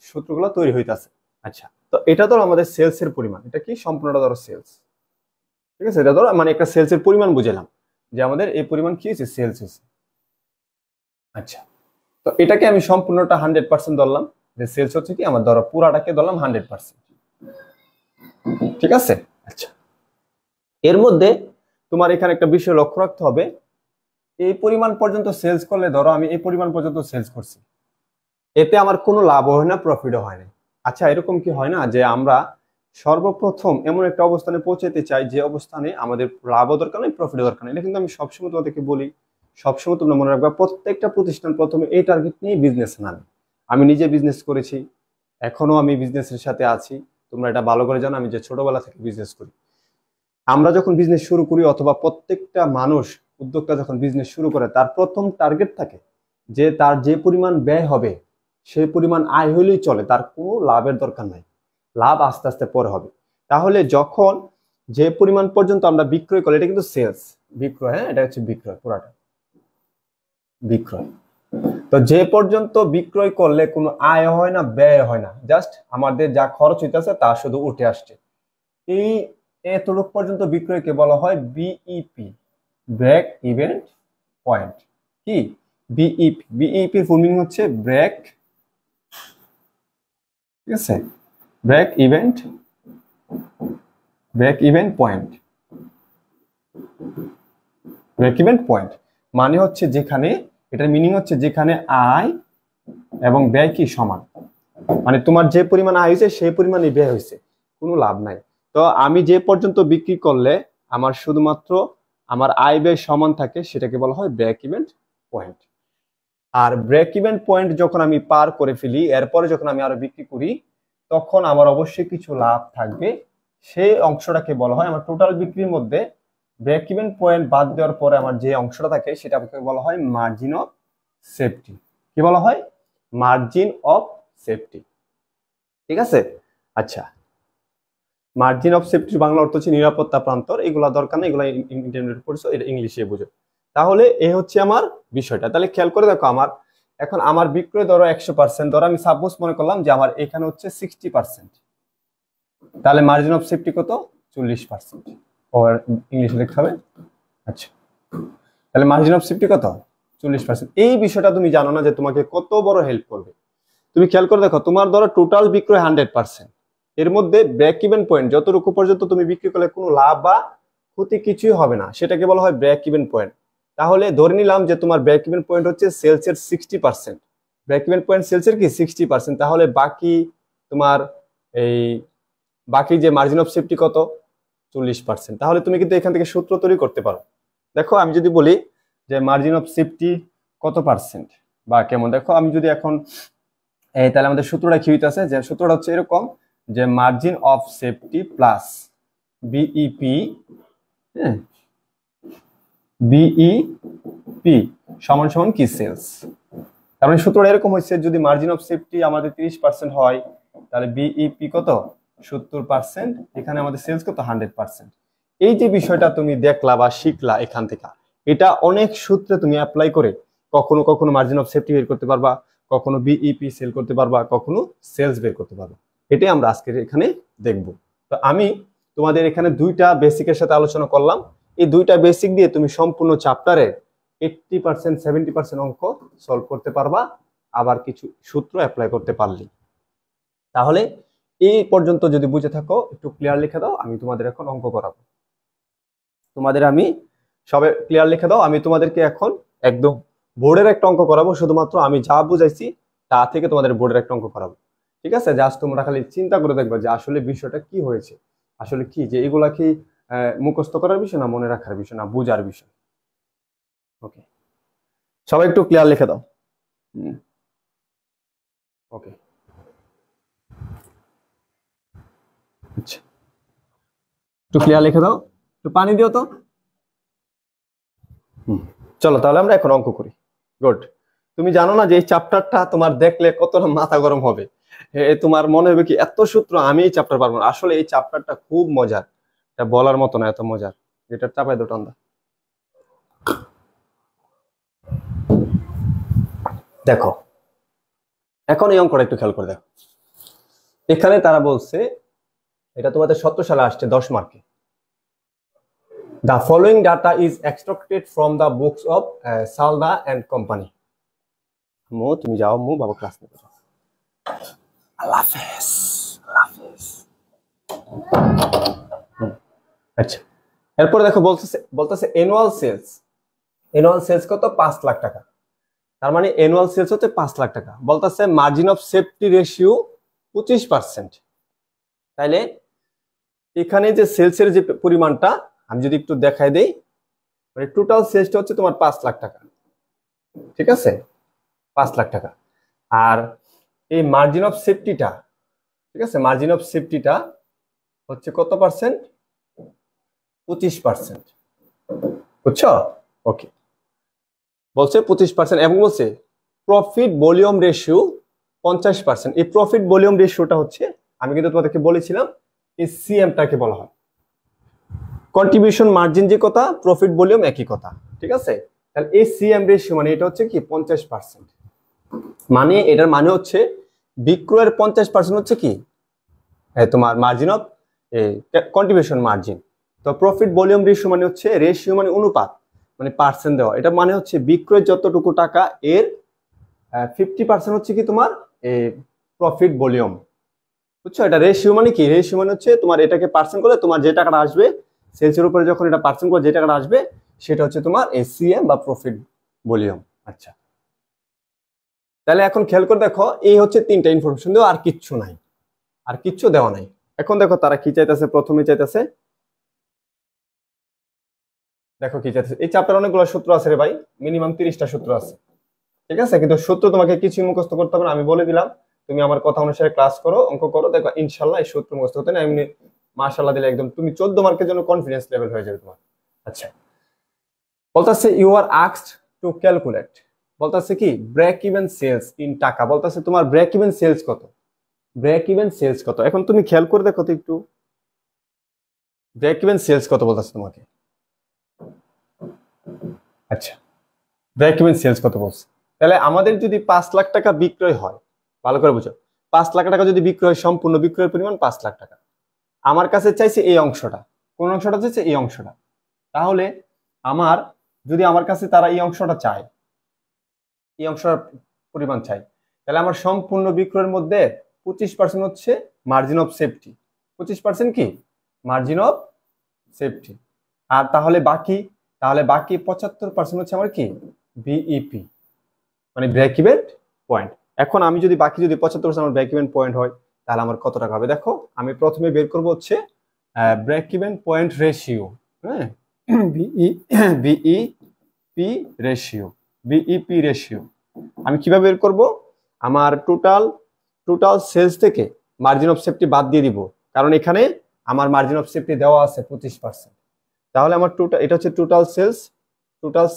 সূত্রগুলো তৈরি হইতাছে। আচ্ছা, তো এটা ধরো আমাদের সেলস এর পরিমাণ, এটা কি সম্পূর্ণটা ধরো সেলস, ঠিক আছে? এটা ধরো মানে একটা সেলস এর পরিমাণ বুঝলাম যে আমাদের এই পরিমাণ কি হয়েছে, সেলস হয়েছে। আচ্ছা, তো এটাকে আমি সম্পূর্ণটা 100% ধরলাম যে সেলস হচ্ছে কি আমার, ধরো পুরাটাকে ধরলাম 100%, ঠিক আছে? আচ্ছা, এর মধ্যে তোমার এখানে একটা বিষয় লক্ষ্য রাখতে হবে, এই পরিমাণ পর্যন্ত সেলস করলে, ধরো আমি এই পরিমাণ পর্যন্ত সেলস করছি, এতে আমার কোনো লাভও হয় না, প্রফিটও হয় না। আচ্ছা, এরকম কি হয় না যে আমরা সর্বপ্রথম এমন একটা অবস্থানে পৌঁছাতে চাই যে অবস্থানে আমাদের লাভও দরকার নেই, প্রফিটও দরকার নেই? এটা কিন্তু আমি সবসময় তোমাদেরকে বলি, সবসময় তোমরা মনে রাখবা, প্রত্যেকটা প্রতিষ্ঠান প্রথমে এই টার্গেট নিয়ে বিজনেস নামে। আমি নিজে বিজনেস করেছি, এখনো আমি বিজনেসের সাথে আছি, তোমরা এটা ভালো করে জানো, আমি যে ছোটবেলা থেকে বিজনেস করি। আমরা যখন বিজনেস শুরু করি, অথবা প্রত্যেকটা মানুষ উদ্যোক্তা যখন বিজনেস শুরু করে, তার প্রথম টার্গেট থাকে যে তার যে পরিমাণ ব্যয় হবে সেই পরিমাণ আয় হলেই চলে, তার কোনো লাভের দরকার নাই, লাভ আস্তে আস্তে পরে হবে। তাহলে যখন যে পরিমাণ পর্যন্ত আমরা বিক্রয় করি, এটা কিন্তু সেলস, বিক্রয়, হ্যাঁ, এটা হচ্ছে বিক্রয়, পুরাটা বিক্রয়। তো যে পর্যন্ত বিক্রয় করলে কোনো আয় হয় না, ব্যয় হয় না, জাস্ট আমাদের যা খরচ হইতেছে তা শুধু উঠে আসছে, এই এতটুকু পর্যন্ত বিক্রয়কে বলা হয় বিইপি, ব্রেক ইভেন পয়েন্ট। কি বিইপি? বিইপি ফুল মিনিং হচ্ছে ব্রেক, ঠিক আছে, break event, break even point. Break even point মানে হচ্ছে যেখানে, এটার মিনিং হচ্ছে যেখানে আয় এবং ব্যয় কি সমান, মানে তোমার যে পরিমাণ আয় হয়েছে সেই পরিমাণই ব্যয় হয়েছে, কোনো লাভ নাই। তো আমি যে পর্যন্ত বিক্রি করলে আমার শুধুমাত্র আমার আয় ব্যয় সমান থাকে, সেটাকে বলা হয় ব্রেক ইভেন পয়েন্ট। আর ব্রেক ইভেন পয়েন্ট যখন আমি পার করে ফেলি, এরপরে যখন আমি আরো বিক্রি করি, তখন আমার অবশ্যই কিছু লাভ থাকবে, সেই অংশটাকে বলা হয় আমার টোটাল বিক্রির মধ্যে ব্রেক ইভেন পয়েন্ট বাদ দেওয়ার পরে আমার যে অংশটা থাকে সেটাকে বলা হয় মার্জিন অফ সেফটি। কি বলা হয়? মার্জিন অফ সেফটি, ঠিক আছে? আচ্ছা, মার্জিন অফ সেফটির বাংলা অর্থ হচ্ছে নিরাপত্তা প্রান্তর। এগুলা দরকার নেই, এগুলা ইন্টারনেটে পড়ছো, এটা ইংলিশে বুঝো। তাহলে এ হচ্ছে আমার বিষয়টা। তাহলে খেয়াল করে দেখো, আমার এখন আমার বিক্রয় ধরো 100%, ধরো আমি সাপোজ মনে করলাম যে আমার এখানে হচ্ছে 60%, তাহলে মার্জিন অফ সেফটি কত? 40%। ও ইংলিশে লিখতে হবে। আচ্ছা, তাহলে মার্জিন অফ সেফটি কত? 40%। এই বিষয়টা তুমি জানো না যে তোমাকে কত বড় হেল্প করবে। তুমি খেয়াল করে দেখো, তোমার ধরো টোটাল বিক্রয় 100%, এর মধ্যে ব্রেক ইভেন পয়েন্ট যতটুকু পর্যন্ত তুমি বিক্রি করলে কোনো লাভ বা ক্ষতি কিছুই হবে না, সেটাকে বলা হয় ব্রেক ইভেন পয়েন্ট। তাহলে ধরে নিলাম যে তোমার ব্রেক ইভেন পয়েন্ট হচ্ছে সেলসের 60%, ব্রেক ইভেন পয়েন্ট সেলসের কি 60%, তাহলে বাকি তোমার এই বাকি যে মার্জিন অফ সেফটি কত? 40%। তাহলে তুমি কিন্তু এখান থেকে সূত্র তৈরি করতে পারো। দেখো আমি যদি বলি যে মার্জিন অফ সেফটি কত পার্সেন্ট বা কেমন, দেখো আমি যদি এখন তাহলে আমাদের সূত্রটা কি হইতেছে, যে সূত্রটা হচ্ছে এরকম যে margin of safety plus BEP, হ্যাঁ, বিইপি সমান সমান কি? সেলস। তার মানে সূত্রটা এরকম হচ্ছে, যদি মার্জিন অফ সেফটি আমাদের 30% হয়, তাহলে বিইপি কত? 70%, এখানে আমাদের সেলস কত? 100%। এই যে বিষয়টা তুমি দেখলা বা শিখলা এখান থেকে, এটা অনেক সূত্রে তুমি অ্যাপ্লাই করে কখনো কখনো মার্জিন অফ সেফটি বের করতে পারবা, কখনো বিইপি সেল করতে পারবা, কখনো সেলস বের করতে পারবা। এটাই আমরা আজকে এখানে দেখব। তো আমি তোমাদের এখানে দুইটা বেসিকের সাথে আলোচনা করলাম। এই দুইটা বেসিক দিয়ে তুমি সম্পূর্ণ চ্যাপ্টারে 80% 70% অঙ্ক সলভ করতে পারবা, আবার কিছু সূত্র অ্যাপ্লাই করতে পারলি। তাহলে এই পর্যন্ত যদি বুঝে থাকো, একটু ক্লিয়ার লিখে দাও, আমি তোমাদের এখন অঙ্ক করাবো। তোমাদের আমি সবে ক্লিয়ার লিখে দাও, আমি তোমাদেরকে এখন একদম বোর্ডের একটা অঙ্ক করাবো। শুধুমাত্র আমি যা বুঝাইছি তা থেকে তোমাদের বোর্ডের একটা অঙ্ক করাবো। ঠিক আছে, জাস্ট তোমরা খালি চিন্তা করে দেখবে যে আসলে বিষয়টা কি হয়েছে, আসলে কি যে এগুলা কি মুখস্থ করার বিষয় না মনে রাখার বিষয় না বোঝার বিষয়। ওকে, সবাই একটু ক্লিয়ার লিখে দাও। ওকে, আচ্ছা, একটু ক্লিয়ার লিখে দাও, একটু পানি দিও তো। চলো তাহলে আমরা এখন অঙ্ক করি। গুড। তুমি জানো না যে এই চ্যাপ্টারটা তোমার দেখলে কতটা মাথা গরম হবে, তোমার মনে হবে কি এত সূত্র আমি এই চ্যাপ্টার পারবো না। আসলে এই চ্যাপ্টারটা খুব মজার, এটা বলার মতো না, এত মজার। এটা চাপাই দুটো আন্দা। দেখো এখন এই অঙ্কটা একটু খেয়াল করে দেখো। এখানে তারা বলছে, এটা তোমাদের 17 সালে আসছে 10 মার্কে। The following data is extracted from the books of Salda and Company. মো তুমি যাও, মো বাবা ক্লাস নিতে যাও। আল্লাহ হাফেজ, আল্লাহ হাফেজ। আচ্ছা, এরপর দেখো বলতেছে অ্যানুয়াল সেলস কত? 5 লাখ টাকা। তার মানে অ্যানুয়াল সেলস হচ্ছে 5 লাখ টাকা। বলতেছে মার্জিন অফ সেফটি রেশিও 25%। তাইলে এখানে যে সেলসের যে পরিমাণটা আমি যদি একটু দেখাই দেই, মানে টোটাল সেলসটা হচ্ছে তোমার 5 লাখ টাকা। ঠিক আছে, 5 লাখ টাকা। আর এই মার্জিন অফ সেফটিটা, ঠিক আছে, মার্জিন অফ সেফটিটা হচ্ছে কত পার্সেন্ট? 25%। বুঝছো? ওকে, বলছে 25% এবং বলছে প্রফিট ভলিউম রেশিও 50%। এই প্রফিট ভলিউম রেশিওটা হচ্ছে, আমি কিন্তু তোমাদেরকে বলেছিলাম এই সিএমটাকে বলা হয় কন্ট্রিবিউশন মার্জিন, যে কথা প্রফিট ভলিউম একই কথা। ঠিক আছে, তাহলে এই সিএম রেশিও মানে এটা হচ্ছে কি 50%। মানে এটার মানে হচ্ছে বিক্রয়ের 50% হচ্ছে কি তোমার মার্জিন অফ কন্ট্রিবিউশন মার্জিন। তো প্রফিট ভলিউম রেশিও মানে হচ্ছে রেশিও মানে অনুপাত, মানে পার্সেন্ট দেওয়া। এটা মানে হচ্ছে বিক্রয়ের যতটুকু টাকা এর 50% হচ্ছে কি তোমার প্রফিট ভলিউম। বুঝছো? এটা রেশিও মানে কি? রেশিও মানে হচ্ছে তোমার এটাকে পার্সেন্ট করলে তোমার যে টাকাটা আসবে সেলসের উপরে, যখন এটা পার্সেন্ট করে যে টাকাটা আসবে সেটা হচ্ছে তোমার এসিএম বা প্রফিট ভলিউম। আচ্ছা, তাহলে এখন খেয়াল করে দেখো, এই হচ্ছে 3টা ইনফরমেশন দেওয়া, আর কিচ্ছু নাই, আর কিচ্ছু দেওয়া নাই। এখন দেখো তারা কি চাইতেছে, প্রথমে চাইতেছে, দেখো কি চাইতেছে। এই চ্যাপ্টারে অনেকগুলো সূত্র আছে রে ভাই, মিনিমাম 30টা সূত্র আছে। ঠিক আছে, কিন্তু সূত্র তোমাকে কিছু মুখস্থ করতে হবে না, আমি বলে দিলাম। তুমি আমার কথা অনুসারে ক্লাস করো, অঙ্ক করো, দেখো ইনশাল্লাহ এই সূত্র মুখস্থ হতে না এমনি মাশাআল্লাহ দিলে একদম তুমি 14 মার্কের জন্য কনফিডেন্স লেভেল হয়ে যাবে তোমার। আচ্ছা, বলতাছে you are asked to calculate, বলতাছে কি ব্রেক ইভেন সেলস ইন টাকা। বলতাছে তোমার ব্রেক ইভেন সেলস কত, ব্রেক ইভেন সেলস কত। এখন তুমি খেয়াল করে দেখো তো একটু, ব্রেক ইভেন সেলস কত বলতাছে তোমাকে। আচ্ছা, ব্রেক ইভেন সেলস কত বলছে? তাহলে আমাদের যদি 5 লাখ টাকা বিক্রয় হয়, ভালো করে বুঝো, 5 লাখ টাকা যদি বিক্রয়, সম্পূর্ণ বিক্রয়ের পরিমাণ 5 লাখ টাকা, আমার কাছে চাইছে এই অংশটা। কোন অংশটা চাইছে? এই অংশটা। তাহলে আমার যদি আমার কাছে তারা এই অংশটা চায়, এই অংশটার পরিমাণ চাই, তাহলে আমার সম্পূর্ণ বিক্রয়ের মধ্যে 25% হচ্ছে মার্জিন অফ সেফটি। 25% কি মার্জিন অফ সেফটি। আর তাহলে বাকি 75% হচ্ছে আমার কি বিইপি, মানে ব্রেক ইভেন পয়েন্ট। এখন আমি যদি বাকি যদি 75% আমার ব্রেক ইভেন পয়েন্ট হয়, তাহলে আমার কত টাকা হবে? দেখো আমি প্রথমে বের করব হচ্ছে ব্রেক ইভেন পয়েন্ট রেশিও। হ্যাঁ, বিইপি রেশিও, বিইপি রেশিও আমি কিভাবে বের করব? আমার টোটাল সেলস থেকে মার্জিন অফ সেফটি বাদ দিয়ে দিব, কারণ এখানে আমার মার্জিন অফ সেফটি দেওয়া আছে 25%। তাহলে আমার টোটাল, এটা হচ্ছে টোটাল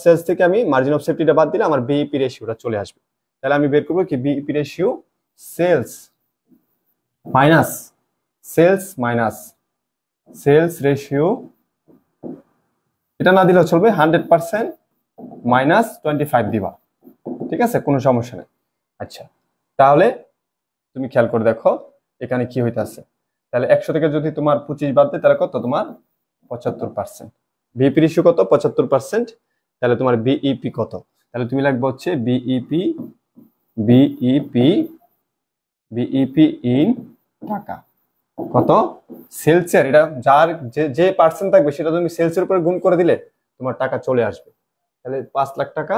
সেলস থেকে আমি মার্জিন অফ সেফটিটা বাদ দিলে আমার বিইপি রেশিওটা চলে আসবে। তাহলে আমি বের করবো কি BEP ratio sales minus ratio, এটা না দিলেও চলবে, 100% মাইনাস 25 দিবা। ঠিক আছে, কোনো সমস্যা নেই। আচ্ছা, তাহলে তুমি খেয়াল করে দেখো এখানে কি হইতাছে। তাহলে 100 থেকে যদি তোমার 25 বাদ দেয়, তাহলে কত তোমার 75%। বিইপি রেশিও কত? 75%। তাহলে তোমার বিইপি কত? তাহলে তুমি লিখবে হচ্ছে বিইপি ইন টাকা। কত? সেলসের, এটা যার যে পার্সেন্ট থাকবে সেটা তুমি সেলসের উপরে গুণ করে দিলে তোমার টাকা চলে আসবে। তাহলে 5 লাখ টাকা,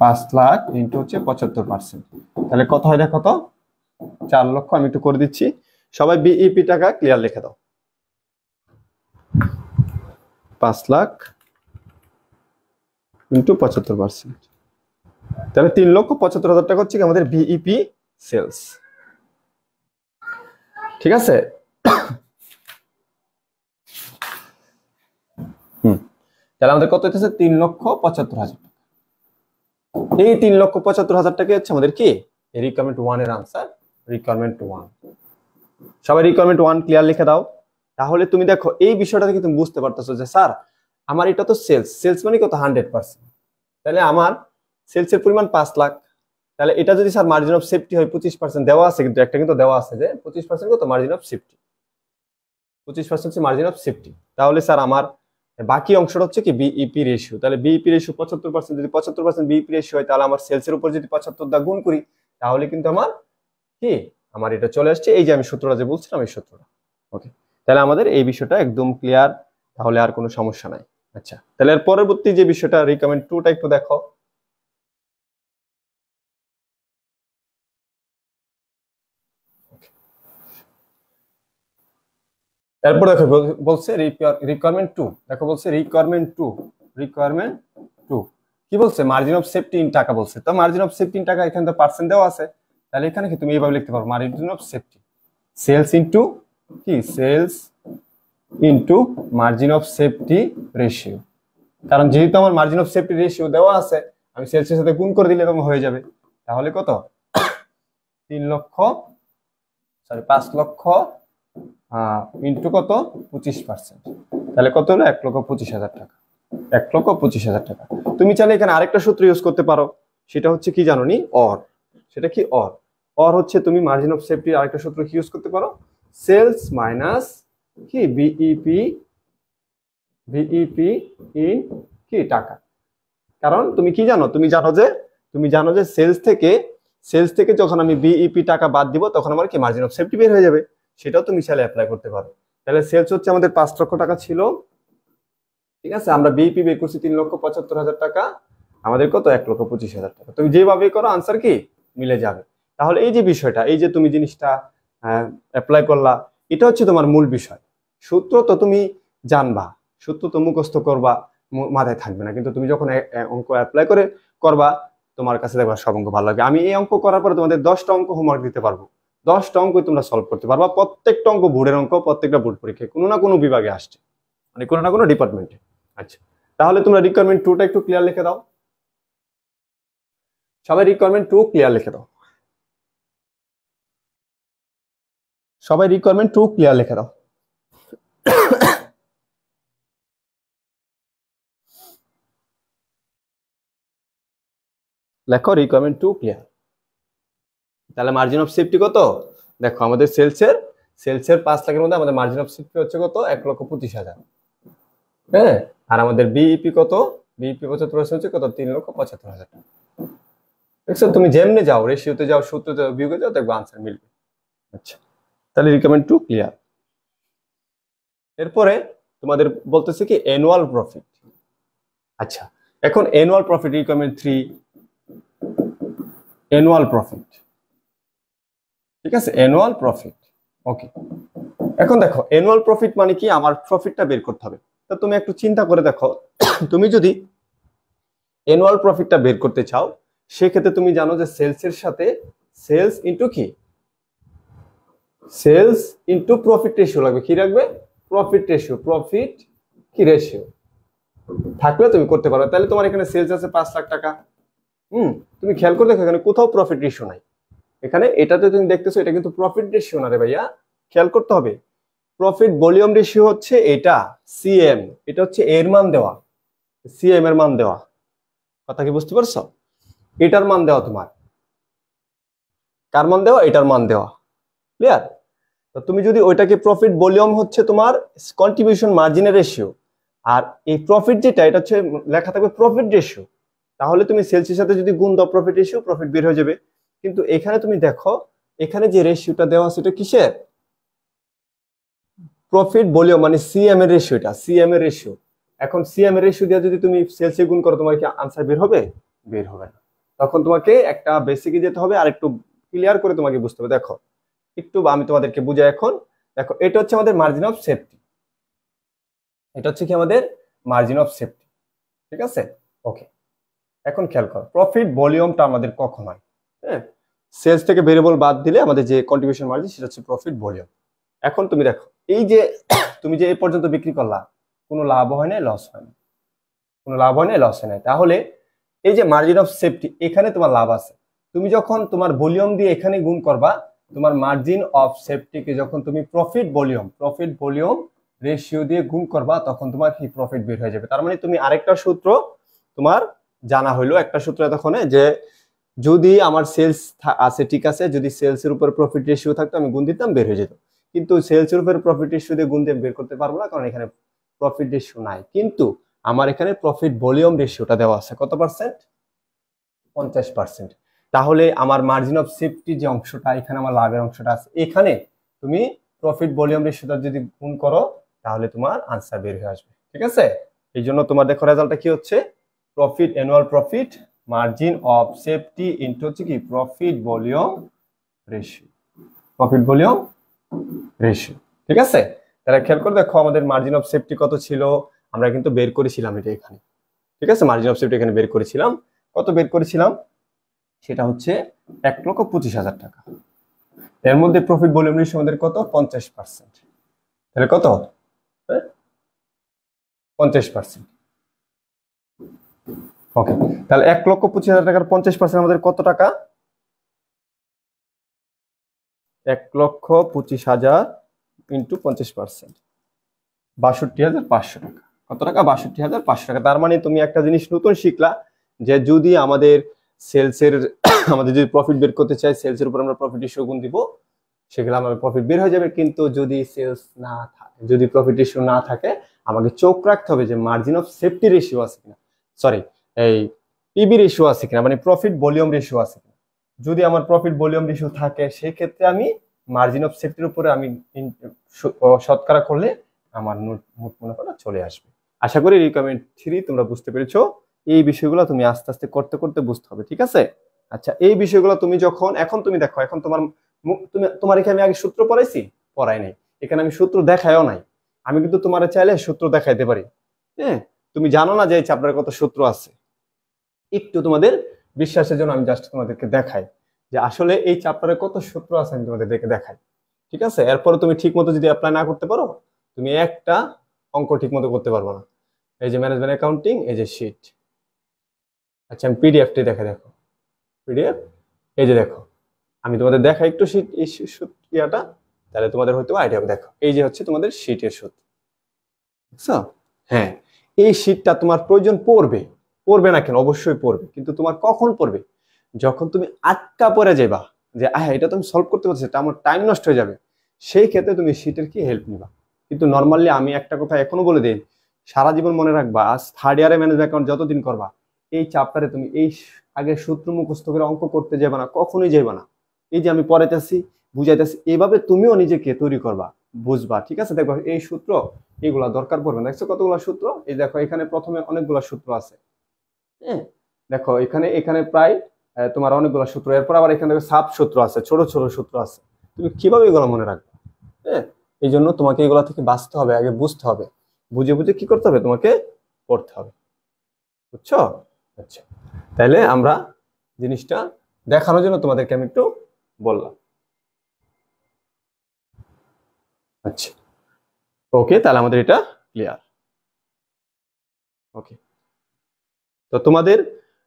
5 লাখ ইন্টু হচ্ছে 75%, তাহলে কত হয় দেখো তো, 4 লক্ষ। আমি একটু করে দিচ্ছি, সবাই বিইপি টাকা ক্লিয়ার লিখে দাও। 5 লাখ ইন্টু 75%, তাহলে 3,75,000 টাকা হচ্ছে আমাদের বিইপি সেলস। ঠিক আছে, তাহলে আমাদের কত হচ্ছে 3,75,000 টাকা। এই 3,75,000 টাকা হচ্ছে আমাদের কি রিকোয়ারমেন্ট 1 এর আনসার। রিকোয়ারমেন্ট 1, সবাই রিকোয়ারমেন্ট 1 ক্লিয়ার লিখে দাও। তাহলে তুমি দেখো এই বিষয়টা থেকে তুমি বুঝতে পারতেছো যে স্যার আমার এটা তো সেলস মানে কত 100%, তাহলে আমার সেলসের পরিমাণ 5 লাখ, তাহলে এটা যদি স্যার মার্জিন অফ সেফটি হয় 25% দেওয়া আছে, কিন্তু একটা কিন্তু দেওয়া আছে যে 25% কত মার্জিন অফ সেফটি, 25% হচ্ছে মার্জিন অফ সেফটি। তাহলে স্যার আমার বাকি অংশটা হচ্ছে কি বিইপি রেশিও, তাহলে বিইপি রেশিও 75%, যদি 75% বিইপি রেশিও হয় তাহলে আমার সেলসের উপর যদি 75 দা গুণ করি তাহলে কিন্তু আমার কি আমার এটা চলে আসছে, এই যে আমি সূত্রটা যে বলছিলাম এই সূত্রটা। ওকে, তাহলে আমাদের এই বিষয়টা একদম ক্লিয়ার, তাহলে আর কোনো সমস্যা নাই। আচ্ছা, তাহলে এর পরবর্তী যে বিষয়টা রিকমেন্ড 2টা একটু দেখো। এরপর দেখো বলছে রিকোয়ারমেন্ট 2, দেখো বলছে রিকোয়ারমেন্ট 2 কি বলছে মার্জিন অফ সেফটি ইন টাকা বলছে, তো মার্জিন অফ সেফটি ইন টাকা এখানে তো পার্সেন্ট দেওয়া আছে, তাহলে এখানে কি তুমি এইভাবে লিখতে পারো margin of safety sales into কি sales into margin of safety ratio, কারণ যেহেতু আমার মার্জিন অফ সেফটি রেশিও দেওয়া আছে আমি সেলসের সাথে গুণ করে দিলে তখন হয়ে যাবে। তাহলে কত 5 লক্ষ ইন্টু কত 25%, তাহলে কত হলো 1,25,000 টাকা। 1,25,000 টাকা। তুমি চাইলে এখানে আরেকটা সূত্র ইউজ করতে পারো, সেটা হচ্ছে কি জানো নি, অর। সেটা কি অর হচ্ছে তুমি মার্জিন অফ সেফটির আরেকটা সূত্র কি ইউজ করতে পারো, সেলস মাইনাস কি বিইপি ইন কি টাকা। কারণ তুমি কি জানো, তুমি জানো যে সেলস থেকে যখন আমি বিইপি টাকা বাদ দিব তখন আমার কি মার্জিন অফ সেফটি বের হয়ে যাবে, সেটাও তুমি চাইলে অ্যাপ্লাই করতে পারো। তাহলে সেলস হচ্ছে আমাদের 5 লক্ষ টাকা ছিল, ঠিক আছে, আমরা বিইপি বের করছি 3,75,000 টাকা, আমাদের কত 1,25,000 টাকা। তুমি যেভাবে করো আনসার কি মিলে যাবে। তাহলে এই যে বিষয়টা, এই যে তুমি জিনিসটা অ্যাপ্লাই করলা, এটা হচ্ছে তোমার মূল বিষয়। সূত্র তো তুমি জানবা, সূত্র তো মুখস্থ করবা, মাথায় থাকবে না, কিন্তু তুমি যখন অঙ্ক অ্যাপ্লাই করবা তোমার কাছে দেখবা সব অঙ্ক ভালো লাগে। আমি এই অঙ্ক করার পরে তোমাদের 10টা অঙ্ক হোমওয়ার্ক দিতে পারবো, 10টা অঙ্ক তোমরা সলভ করতে পারবা। প্রত্যেকটা অঙ্ক বোর্ডের অঙ্ক, প্রত্যেকটা বোর্ড পরীক্ষায় কোনো না কোনো বিভাগে আসছে, মানে কোনো না কোনো ডিপার্টমেন্টে। আচ্ছা, তাহলে তোমরা রিকোয়ারমেন্ট 2টা একটু ক্লিয়ার লিখে দাও। সবাই রিকোয়ারমেন্ট 2 ক্লিয়ার লিখে দাও। সবাই রিকোয়ারমেন্ট 2 ক্লিয়ার লিখে দাও। লেখো রিকোয়ারমেন্ট 2 ক্লিয়ার। তাহলে মার্জিন অফ সেফটি কত দেখো, আমাদের সেলসের 5 লাখের মধ্যে আমাদের মার্জিন অফ সেফটি হচ্ছে কত 1,25,000। হ্যাঁ, আর আমাদের বিইপি কত, বিইপি 75% হচ্ছে কত 3,75,000 টাকা। দেখছো, তুমি যেমনে যাও রেশিওতে যাও সূত্রতে যাও বিয়োগে যাও দেখবে আনসার মিলবে। আচ্ছা, তাহলে রিকমেন্ড 2 ক্লিয়ার। এরপরে তোমাদের বলতেছে কি অ্যানুয়াল প্রফিট। আচ্ছা, এখন annual profit recommend 3 annual profit, ঠিক আছে, অ্যানুয়াল প্রফিট। ওকে, এখন দেখো অ্যানুয়াল প্রফিট মানে কি, আমার প্রফিটটা বের করতে হবে। তো তুমি একটু চিন্তা করে দেখো, তুমি যদি অ্যানুয়াল প্রফিটটা বের করতে চাও সেক্ষেত্রে তুমি জানো যে সেলসের সাথে সেলস ইনটু কি সেলস ইনটু প্রফিট রেশিও লাগবে। কি রাখবে, প্রফিট রেশিও, প্রফিট কি রেশিও থাকলে তুমি করতে পারো। তাহলে তোমার এখানে সেলস আছে 5 লাখ টাকা, তুমি খেয়াল করে দেখো এখানে কোথাও প্রফিট রেশিও নাই। এখানে এটাতে তুমি দেখতেছো এটা কিন্তু প্রফিট রেশিও না রে ভাইয়া, খেয়াল করতে হবে। প্রফিট ভলিউম রেশিও হচ্ছে এটা সিএম, এটা হচ্ছে এর মান দেওয়া, সিএম এর মান দেওয়া, কথা কি বুঝতে পারছো? এটার মান দেওয়া, তোমার কার মান দেওয়া, এটার মান দেওয়া, ক্লিয়ার? তো তুমি যদি ওইটাকে প্রফিট ভলিউম হচ্ছে তোমার কন্ট্রিবিউশন মার্জিনের রেশিও, আর এই প্রফিট যেটা এটা হচ্ছে লেখা থাকবে প্রফিট রেশিও, তাহলে তুমি সেলসের সাথে যদি গুণ দাও প্রফিট রেশিও, প্রফিট বের হয়ে যাবে। কিন্তু এখানে তুমি দেখো এখানে যে রেশিওটা দেওয়া আছে এটা কিসের, প্রফিট ভলিউম মানে সিএম এর রেশিও, এটা সিএম এর রেশিও। এখন সিএম এর রেশিও দিয়ে যদি তুমি সেলসে গুণ করো তোমার কি আনসার বের হবে? বের হবে না। তখন তোমাকে একটা বেসিকে যেতে হবে আর একটু ক্লিয়ার করে তোমাকে বুঝতে হবে। দেখো একটু আমি তোমাদেরকে বুঝাই এখন। দেখো এটা হচ্ছে আমাদের মার্জিন অফ সেফটি, এটা হচ্ছে কি আমাদের মার্জিন অফ সেফটি, ঠিক আছে? ওকে, এখন খেয়াল করো প্রফিট ভলিউমটা আমাদের কখন হয়? হ্যাঁ, সেলস থেকে ভেরিয়েবল বাদ দিলে আমাদের যে কন্ট্রিবিউশন মার্জিন সেটা হচ্ছে প্রফিট ভলিউম। এখন তুমি দেখো এই যে তুমি যে এই পর্যন্ত বিক্রি করলা, কোনো লাভ হয় না, লস হয় না, কোনো লাভ হয় না, লস হয় না, তাহলে এই যে মার্জিন অফ সেফটি এখানে তোমার লাভ আছে। তুমি যখন তোমার ভলিউম দিয়ে এখানে গুণ করবা, তোমার মার্জিন অফ সেফটিকে যখন তুমি প্রফিট ভলিউম রেশিও দিয়ে গুণ করবা, তখন তোমার কি প্রফিট বের হয়ে যাবে। তার মানে তুমি আরেকটা সূত্র তোমার জানা হইলো, একটা সূত্র এতক্ষণে, যে যদি আমার সেলস আছে ঠিক আছে, যদি সেলসের উপর প্রফিট রেশিও থাকতো আমি গুণ দিতাম, বের হয়ে যেত। কিন্তু সেলসের উপর প্রফিট রেশিও দিয়ে গুণ দিয়ে বের করতে পারবো না, কারণ এখানে প্রফিট রেশিও নাই। কিন্তু আমার এখানে প্রফিট ভলিউম রেশিওটা দেওয়া আছে কত পার্সেন্ট? 50%। তাহলে আমার মার্জিন অফ সেফটি যে অংশটা, এখানে আমার লাভের অংশটা আছে, এখানে তুমি প্রফিট ভলিউম রেশিওটা যদি গুণ করো তাহলে তোমার আনসার বের হয়ে আসবে, ঠিক আছে? এই জন্য তোমার দেখো রেজাল্টটা কি হচ্ছে, profit annual profit margin of safety into হচ্ছে কি profit volume ratio, profit volume ratio, ঠিক আছে? তাহলে খেয়াল করে দেখো আমাদের মার্জিন অফ সেফটি কত ছিল, আমরা কিন্তু বের করেছিলাম এটা এখানে, ঠিক আছে? মার্জিন অফ সেফটি এখানে বের করেছিলাম, কত বের করেছিলাম? সেটা হচ্ছে 1,25,000 টাকা। এর মধ্যে প্রফিট ভলিউম রেশিও আমাদের কত? 50%। তাহলে কত? 50%। ওকে, তাহলে 1,25,000 টাকার 50% আমাদের কত টাকা? 1,25,000 ইন্টু 50%, 62,500 টাকা। কত টাকা? 62,500 টাকা। তার মানে তুমি একটা জিনিস নতুন শিখলা, যে যদি আমাদের সেলসের আমাদের যদি প্রফিট বের করতে চাই, সেলসের উপর আমরা প্রফিট রেশিও গুণ দিব, সেগুলো আমাদের প্রফিট বের হয়ে যাবে। কিন্তু যদি সেলস না থাকে, যদি প্রফিট রেশিও না থাকে, আমাকে চোখ রাখতে হবে যে মার্জিন অফ সেফটি রেশিও আছে কিনা, সরি এই পিবি রেশিও আছে কিনা, মানে প্রফিট ভলিউম রেশিও আছে কিনা। যদি আমার প্রফিট ভলিউম রেশিও থাকে, সেই ক্ষেত্রে আমি মার্জিন অফ সেফটির উপরে আমি শতকরা করলে আমার মোট মুনাফাটা চলে আসবে। আশা করি রিকমেন্ড 3 তোমরা বুঝতে পেরেছো। এই বিষয়গুলো তুমি আস্তে আস্তে করতে করতে বুঝতে হবে, ঠিক আছে? আচ্ছা, এই বিষয়গুলো তুমি যখন, এখন তুমি দেখো, এখন তোমার তোমার এখানে আমি আগে সূত্র পড়াইছি? পড়াই নাই। এখানে আমি সূত্র দেখায়ও নাই। আমি কিন্তু তোমার চাইলে সূত্র দেখাইতে পারি। হ্যাঁ, তুমি জানো না যে এই চ্যাপ্টারে কত সূত্র আছে। একটু তোমাদের বিশ্বাসের জন্য আমি জাস্ট তোমাদেরকে দেখাই যে আসলে এই চ্যাপ্টারে কত সূত্র আছে, আমি তোমাদেরকে দেখাই, ঠিক আছে? এরপরে তুমি ঠিক মতো যদি অ্যাপ্লাই না করতে পারো, তুমি একটা অঙ্ক ঠিক মতো করতে পারবো না। এই যে ম্যানেজমেন্ট অ্যাকাউন্টিং, এই যে শিট। আচ্ছা, আমি পিডিএফটি দেখে দেখো, পিডিএফ, এই যে দেখো, আমি তোমাদের দেখাই একটু শীট, এই ইয়াটা, তাহলে তোমাদের হয়তো আইডিয়া হবে। দেখো এই যে হচ্ছে তোমাদের শীটের সূত্র, বুঝছো? হ্যাঁ, এই শীটটা তোমার প্রয়োজন পড়বে, পড়বে না কেন? অবশ্যই পড়বে। কিন্তু তোমার কখন পড়বে? যখন তুমি আটকা পড়ে যাবা, যে এটা তুমি সলভ করতে পারছো, এটা আমার টাইম নষ্ট হয়ে যাবে, সেই ক্ষেত্রে তুমি শীটের কি হেল্প নিবা। কিন্তু নর্মালি আমি একটা কথা এখনো বলে দিই, সারা জীবন মনে রাখবা, আজ থার্ড ইয়ারে ম্যানেজমেন্ট অ্যাকাউন্ট যতদিন করবা, এই চ্যাপ্টারে তুমি এই আগে সূত্র মুখস্থ করে অঙ্ক করতে যাবে না, কখনোই যাবে না। এই যে আমি পড়াইতেছি, বুঝাইতেছি, এইভাবে তুমিও নিজেকে তৈরি করবা, বুঝবা, ঠিক আছে? দেখো এই সূত্র, এগুলা দরকার পড়বে। দেখছো কতগুলো সূত্র? এই দেখো এখানে প্রথমে অনেকগুলো সূত্র আছে। হ্যাঁ, দেখো এখানে এখানে প্রায় তোমার অনেকগুলো সূত্র, এরপর আবার এখানে সাব সূত্র আছে, ছোট ছোট সূত্র আছে। তুমি কিভাবে এগুলো মনে রাখবে? হ্যাঁ, এই জন্য তোমাকে এগুলা থেকে বাঁচতে হবে, আগে বুঝতে হবে, বুঝে বুঝে কি করতে হবে, তোমাকে পড়তে হবে, বুঝছো? আচ্ছা, তাহলে আমরা জিনিসটা দেখানোর জন্য তোমাদেরকে আমি একটু বললাম। আচ্ছা, ওকে, তাহলে আমাদের এটা ক্লিয়ার। ওকে, তো তোমাদের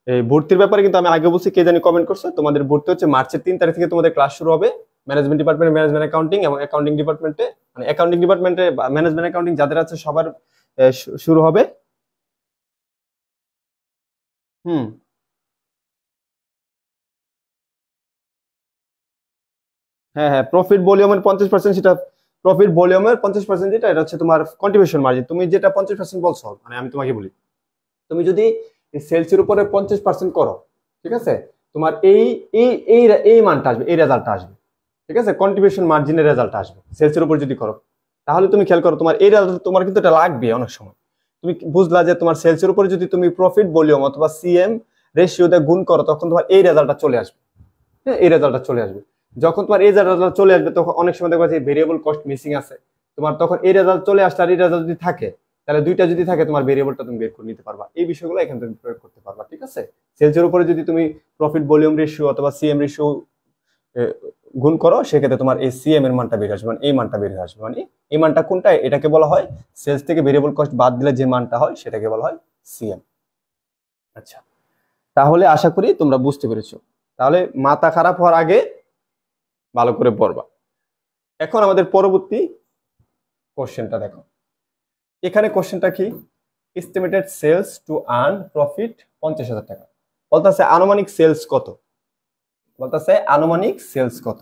এই ভর্তির ব্যাপারে কিন্তু আমি আগে বলছি, কে জানি কমেন্ট করছে, তোমাদের ভর্তি হচ্ছে মার্চের 3 তারিখ থেকে তোমাদের ক্লাস শুরু হবে। ম্যানেজমেন্ট ডিপার্টমেন্ট, ম্যানেজমেন্ট অ্যাকাউন্টিং এবং অ্যাকাউন্টিং ডিপার্টমেন্টে, মানে অ্যাকাউন্টিং ডিপার্টমেন্টে ম্যানেজমেন্ট অ্যাকাউন্টিং যাদের আছে সবার শুরু হবে। হুম, হ্যাঁ হ্যাঁ, প্রফিট ভলিউমের 50%, সেটা প্রফিট ভলিউমের 50% যেটা, এটা হচ্ছে তোমার কন্ট্রিবিউশন মার্জিন। তুমি যেটা 50% বলছো, মানে আমি তোমাকে বলি, তুমি যদি সেলসের উপরে 50% করো, ঠিক আছে, তোমার এই এই এই এই মানটা আসবে, এই রেজাল্টটা আসবে, ঠিক আছে? কন্ট্রিবিউশন মার্জিনের রেজাল্ট আসবে সেলসের উপর যদি করো। তাহলে তুমি খেয়াল করো, তোমার এই রেজাল্ট তোমার কিন্তু এটা লাগবে অনেক সময়। তুমি বুঝলা যে তোমার সেলসের উপরে যদি তুমি প্রফিট ভলিউম অথবা সিএম রেশিওতে গুণ করো তখন তোমার এই রেজাল্টটা চলে আসবে। হ্যাঁ, এই রেজাল্টটা চলে আসবে। যখন তোমার এই রেজাল্টটা চলে আসবে তখন অনেক সময় দেখবা যে ভেরিয়েবল কস্ট মিসিং আছে, তোমার তখন এই রেজাল্ট চলে আসলে আর এই রেজাল্ট যদি থাকে, তাহলে দুইটা যদি থাকে তোমার ভেরিয়েবলটা তুমি বের করে নিতে পারবা। এই বিষয়গুলো এখানে তুমি প্রয়োগ করতে পারবা। ঠিক আছে, সেলসের উপরে যদি তুমি প্রফিট ভলিউম রেশিও অথবা সিএম রেশিও গুণ করো, সেক্ষেত্রে তোমার এই সিএম এর মানটা বের আসবে, মানে এই মানটা বের আসবে। মানে এই মানটা কোনটা, এটাকে বলা হয় সেলস থেকে ভেরিয়েবল কস্ট বাদ দিলে যে মানটা হয় সেটাকে বলা হয় সিএম। আচ্ছা, তাহলে আশা করি তোমরা বুঝতে পেরেছো। তাহলে মাথা খারাপ হওয়ার আগে ভালো করে পড়বা। এখন আমাদের পরবর্তী কোশ্চেনটা দেখো। এখানে কোশ্চেনটা কি, estimated sales to earn profit 50,000 টাকা। বলতেছে আনুমানিক সেলস কত, বলতেছে আনুমানিক সেলস কত,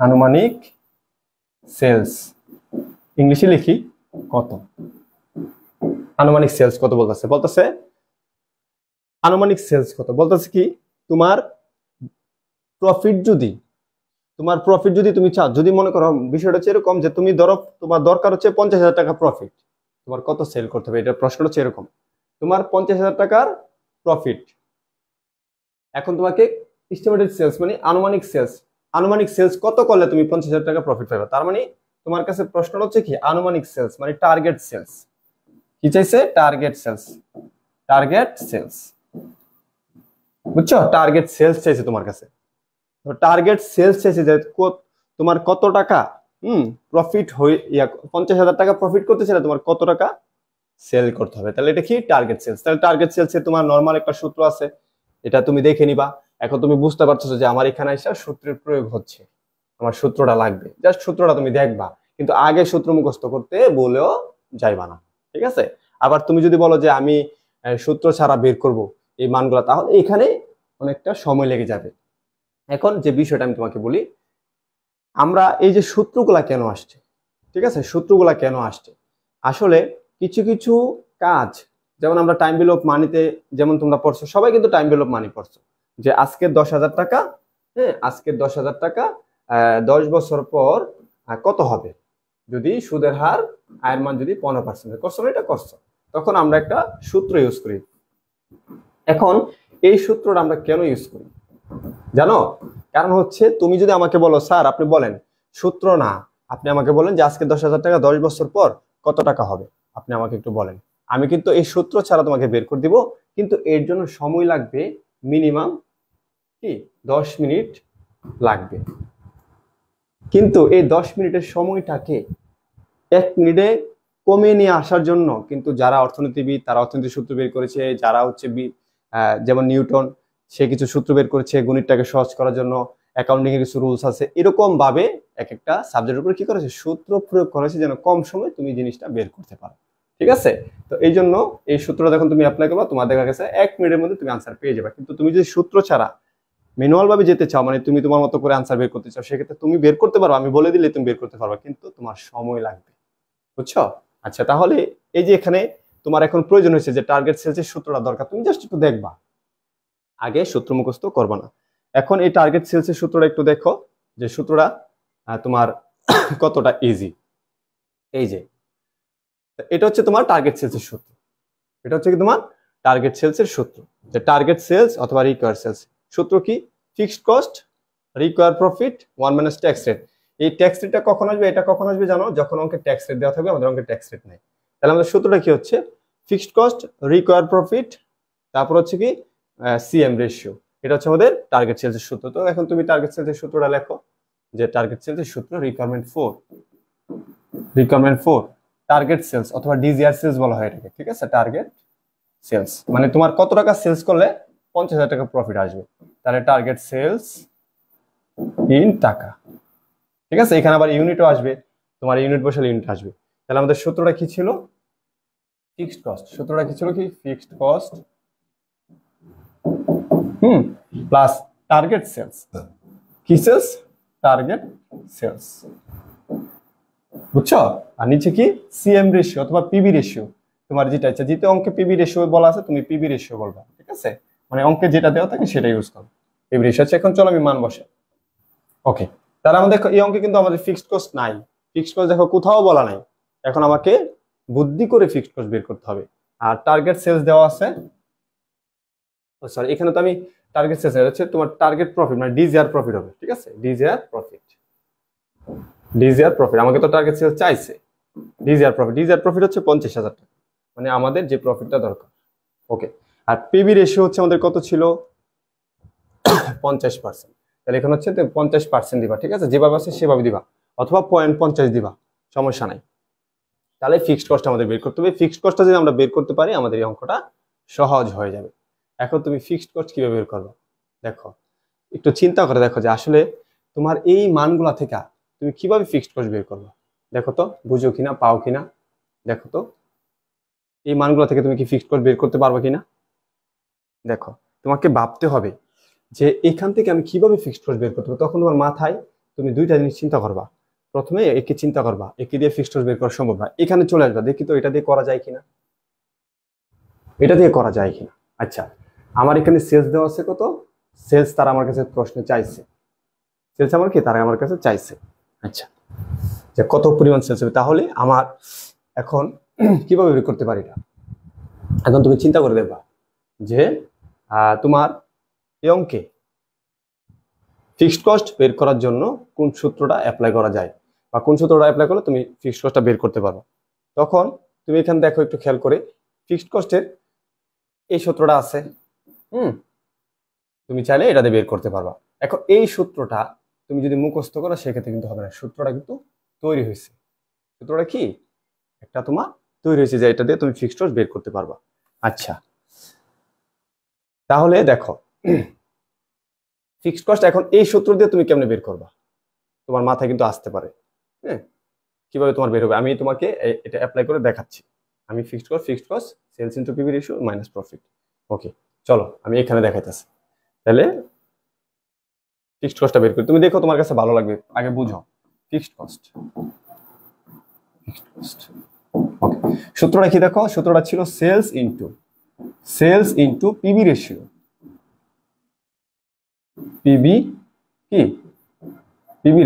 আনুমানিক সেলস ইংলিশে লিখি কত, আনুমানিক সেলস কত বলতেছে, বলতেছে আনুমানিক সেলস কত, বলতেছে কি তোমার প্রফিট যদি, তোমার প্রফিট যদি তুমি চাও, যদি মনে করো বিষয়টা হচ্ছে এরকম যে তুমি ধরো তোমার দরকার হচ্ছে 50,000 টাকা প্রফিট, তোমার কত সেল করতে হবে, এটা প্রশ্নটা হচ্ছে এরকম। তোমার 50,000 টাকার প্রফিট, এখন তোমাকে এস্টিমেটেড সেলস মানে আনুমানিক সেলস, আনুমানিক সেলস কত করলে তুমি 50,000 টাকা প্রফিট পাবে। তার মানে তোমার কাছে প্রশ্নটা হচ্ছে কি আনুমানিক সেলস মানে টার্গেট সেলস, কি চাইছে টার্গেট সেলস, টার্গেট সেলস, বুঝছো, টার্গেট সেলস চাইছে তোমার কাছে। তো টার্গেট সেলস চাইছে যে তোমার কত টাকা প্রফিট হয়ে 50,000 টাকা প্রফিট করতে চাইলে তোমার কত টাকা সেল করতে হবে। তাহলে এটা কি টার্গেট সেলস। তাহলে টার্গেট সেলসে তোমার নরমাল একটা সূত্র আছে, এটা তুমি দেখে নিবা। এখন তুমি বুঝতে পারছো যে আমার এখানে এসে সূত্রের প্রয়োগ হচ্ছে, আমার সূত্রটা লাগবে, জাস্ট সূত্রটা তুমি দেখবা, কিন্তু আগে সূত্র মুখস্থ করতে বলেও যাইবা না। ঠিক আছে, আবার তুমি যদি বলো যে আমি সূত্র ছাড়া বের করব এই মানগুলো, তাহলে এখানে অনেকটা সময় লেগে যাবে। এখন যে বিষয়টা আমি তোমাকে বলি, আমরা এই যে সূত্রগুলা কেন আসছে, ঠিক আছে, সূত্রগুলা কেন আসছে, আসলে কিছু কিছু কাজ, যেমন আমরা টাইম ভ্যালু অফ মানিতে, যেমন তোমরা পড়ছো, সবাই কিন্তু টাইম ভ্যালু অফ মানি পড়ছো, যে আজকের 10,000 টাকা, হ্যাঁ আজকের 10,000 টাকা 10 বছর পর কত হবে যদি সুদের হার আয়ের মান যদি 15% করছো, এটা করছো, তখন আমরা একটা সূত্র ইউজ করি। এখন এই সূত্রটা আমরা কেন ইউজ করি জানো, কারণ হচ্ছে তুমি যদি আমাকে বলো স্যার আপনি বলেন সূত্র না, আপনি আমাকে বলেন যে আজকে 10,000 টাকা 10 বছর পর কত টাকা হবে, আপনি আমাকে একটু বলেন, আমি কিন্তু এই সূত্র ছাড়া তোমাকে বের করে দিব, কিন্তু এর জন্য সময় লাগবে মিনিমাম কি 10 মিনিট লাগবে। কিন্তু এই 10 মিনিটের সময়টাকে 1 মিনিটে কমিয়ে নিয়ে আসার জন্য কিন্তু যারা অর্থনীতিবিদ তারা অর্থনীতির সূত্র বের করেছে, যারা হচ্ছে যেমন নিউটন সে কিছু সূত্র বের করেছে গণিতটাকে সহজ করার জন্য, অ্যাকাউন্টিং এর কিছু রুলস আছে, এরকম ভাবে এক একটা সাবজেক্টের উপর কি করেছে সূত্র প্রয়োগ করেছে যেন কম সময় তুমি জিনিসটা বের করতে পারো। ঠিক আছে, তো এই জন্য এই সূত্রটা যখন তুমি অ্যাপ্লাই করবে তোমার দেখা গেছে 1 মিনিটের মধ্যে তুমি আনসার পেয়ে যাবে। কিন্তু তুমি যদি সূত্র ছাড়া ম্যানুয়াল ভাবে যেতে চাও, মানে তুমি তোমার মতো করে আনসার বের করতে চাও, সেক্ষেত্রে তুমি বের করতে পারো, আমি বলে দিলে তুমি বের করতে পারবে, কিন্তু তোমার সময় লাগবে, বুঝছো। আচ্ছা, তাহলে এই যে এখানে তোমার এখন প্রয়োজন হয়েছে যে টার্গেট সেলসের সূত্রটা দরকার, তুমি জাস্ট একটু দেখবা, আগে সূত্র মুখস্থ করবা না। এখন এই টার্গেট সেলসের সূত্রটা একটু দেখো, যে সূত্রটা তোমার কতটা ইজি। এই যে এটা হচ্ছে তোমার টার্গেট সেলসের সূত্র, এটা হচ্ছে কি তোমার টার্গেট সেলসের সূত্র, যে টার্গেট সেলস অথবা রিকোয়ার সেলস সূত্র কি, fixed cost require profit 1 minus tax rate. এই ট্যাক্স রেটটা কখন আসবে, এটা কখন আসবে জানো, যখন অঙ্কে ট্যাক্স রেট দেওয়া থাকবে, আমাদের অঙ্কে ট্যাক্স রেট নেই। তাহলে আমাদের সূত্রটা কি হচ্ছে, ফিক্সড কস্ট রিকোয়ার প্রফিট, তারপর হচ্ছে কি সিএম রেশিও, এটা হচ্ছে আমাদের টার্গেট সেলসের সূত্র। তো এখন তুমি টার্গেট সেলসের সূত্রটা লেখো, যে টার্গেট সেলসের সূত্র রিকোয়ারমেন্ট 4, রিকোয়ারমেন্ট 4 টার্গেট সেলস অথবা ডিজিআর সেলস বলা হয় এটাকে। ঠিক আছে, টার্গেট সেলস মানে তোমার কত টাকা সেলস করলে 50,000 টাকা প্রফিট আসবে, তাহলে টার্গেট সেলস ইন টাকা। ঠিক আছে, এখানে আবার ইউনিটও আসবে, তোমার ইউনিট বসালে ইউনিট আসবে। তাহলে আমাদের সূত্রটা কি ছিল, ফিক্সড কস্ট, সূত্রটা কি ছিল কি fixed cost plus target sales, কি সেলস টার্গেট সেলস, বুঝছো। আর নিচে কি সিএম রেশিও অথবা পিবি রেশিও, তোমার যেটা ইচ্ছা, যেতে অঙ্কে পিবি রেশিও বলা আছে তুমি পিবি রেশিও বলবা। ঠিক আছে, মানে অঙ্কে যেটা দেওয়া থাকে সেটা ইউজ করো, পিবি রেশিও আছে। এখন চলো আমি মান বসে, ওকে। তাহলে আমাদের এই অঙ্কে কিন্তু আমাদের ফিক্সড কস্ট নাই, ফিক্সড কস্ট দেখো কোথাও বলা নাই, এখন আমাকে বুদ্ধি করে ফিক্সড কস্ট বের করতে হবে। আর টার্গেট সেলস দেওয়া আছে সরি, এখানে তো আমি টার্গেট সেলস হচ্ছে তোমার টার্গেট প্রফিট, মানে ডিজিআর প্রফিট হবে, ঠিক আছে, ডিজিআর প্রফিট। ডিজিআর প্রফিট আমাকে তো টার্গেট সেলস চাইছে, ডিজিআর প্রফিট হচ্ছে 50,000 টাকা, মানে আমাদের যে প্রফিটটা দরকার। ওকে, আর পিবি রেশিও হচ্ছে আমাদের কত ছিল, 50%। তাহলে এখানে হচ্ছে 50% দিবা, ঠিক আছে, যেভাবে আছে সেভাবে দিবা, অথবা 0.50 দিবা, সমস্যা নাই। তাহলে ফিক্সড কস্ট আমাদের বের করতে হবে। ফিক্সড কস্টটা যদি আমরা বের করতে পারি আমাদের এই অঙ্কটা সহজ হয়ে যাবে। এখন তুমি ফিক্সড কস্ট কিভাবে বের করবে, দেখো একটু চিন্তা করে দেখো যে আসলে তোমার এই মানগুলা থেকে তুমি কিভাবে ফিক্সড কস্ট বের করবে। দেখো তো বুঝো কিনা, পাও কিনা, দেখো তো এই মানগুলো থেকে তুমি কি ফিক্সড কস্ট বের করতে পারবে কিনা। দেখো তোমাকে ভাবতে হবে যে এখান থেকে আমি কিভাবে ফিক্সড কস্ট বের করতে পারবো। তখন তোমার মাথায় তুমি দুইটা জিনিস চিন্তা করবা। প্রথমে একে চিন্তা করবা, একে দিয়ে ফিক্সড কস্ট বের করা সম্ভব না, এখানে চলে আসবা, দেখি তো এটা দিয়ে করা যায় কিনা, এটা দিয়ে করা যায় কিনা। আচ্ছা, আমার এখানে সেলস দেওয়া আছে কত, সেলস তারা আমার কাছে প্রশ্ন চাইছে, সেলস আমার কি তারা আমার কাছে চাইছে। আচ্ছা, যে কত পরিমাণ সেলস হবে, তাহলে আমার এখন কিভাবে বের করতে পারি এটা। এখন তুমি চিন্তা করে দেখবা যে তোমার এই অঙ্কে ফিক্সড কস্ট বের করার জন্য কোন সূত্রটা অ্যাপ্লাই করা যায়, বা কোন সূত্রটা অ্যাপ্লাই করলে তুমি ফিক্সড কস্টটা বের করতে পারো। তখন তুমি এখানে দেখো একটু খেয়াল করে, ফিক্সড কস্টের এই সূত্রটা আছে, তুমি চাইলে এটা দিয়ে বের করতে পারবা। এখন এই সূত্রটা তুমি যদি মুখস্থ করো সেক্ষেত্রে কিন্তু হবে না, সূত্রটা কিন্তু তৈরি হয়েছে। সূত্রটা কি একটা তোমার তৈরি হয়েছে যে এটা দিয়ে তুমি ফিক্সড কস্ট বের করতে পারবা। আচ্ছা, তাহলে দেখো ফিক্সড কস্ট এখন এই সূত্র দিয়ে তুমি কেমনে বের করবা, তোমার মাথায় কিন্তু আসতে পারে। হ্যাঁ, কিভাবে তোমার বের হবে আমি তোমাকে এটা অ্যাপ্লাই করে দেখাচ্ছি। আমি fixed cost sales into PV ratio minus profit. Okay, চলো আমি এখানে দেখাইতেছি। তাহলে ফিক্সড কস্টটা বের করি, তুমি দেখো তোমার কাছে ভালো লাগবে, আগে বুঝো ফিক্সড কস্ট। ওকে, সূত্রটা কি দেখো, সূত্রটা ছিল sales into PV ratio. PV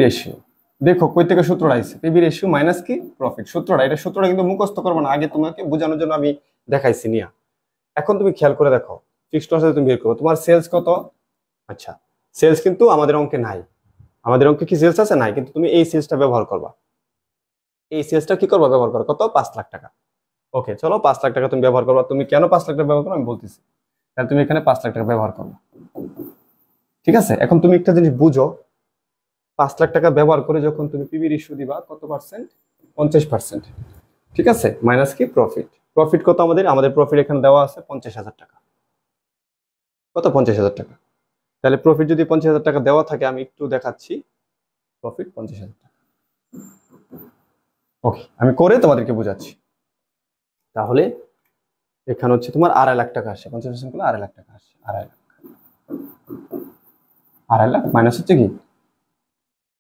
ratio দেখো কই থেকে সূত্রটা আইছে, পিভি রেশিও মাইনাস কি প্রফিট। সূত্রটা কিন্তু মুখস্থ করবে না, আগে তোমাকে বোঝানোর জন্য আমি দেখাইছি নিয়া। এখন তুমি খেয়াল করে দেখো ফিক্সড কস্ট তুমি বের করো, তোমার সেলস কত। আচ্ছা, সেলস কিন্তু আমাদের অঙ্কে নাই, আমাদের অঙ্কে কি সেলস আছে নাই, কিন্তু তুমি এই সেলসটা ব্যবহার করবা, এই সেলসটা কি করবা ব্যবহার করো, কত 5 লাখ টাকা। ওকে, চলো 5 লাখ টাকা তুমি ব্যবহার করবা। তুমি কেন 5 লাখ টাকা ব্যবহার করো আমি বলতেছি, তাহলে তুমি এখানে 5 লাখ টাকা ব্যবহার করো, ঠিক আছে। এখন তুমি একটা জিনিস বুঝো, 5 লাখ টাকা ব্যবহার করে যখন তুমি পিভি রেশিও দিবা কত পার্সেন্ট, 50%, ঠিক আছে, মাইনাস কি প্রফিট। প্রফিট কত আমাদের প্রফিট এখানে দেওয়া আছে 50,000 টাকা, কত 50,000 টাকা। তাহলে প্রফিট যদি 50,000 টাকা দেওয়া থাকে, আমি একটু দেখাচ্ছি, প্রফিট 50,000 টাকা। ওকে, আমি করে তোমাদেরকে বোঝাচ্ছি। তাহলে এখানে হচ্ছে তোমার 2.5 লাখ টাকা আসে, 50% করলে 2.5 লাখ টাকা আসে, 2.5 লাখ মাইনাস হচ্ছে কি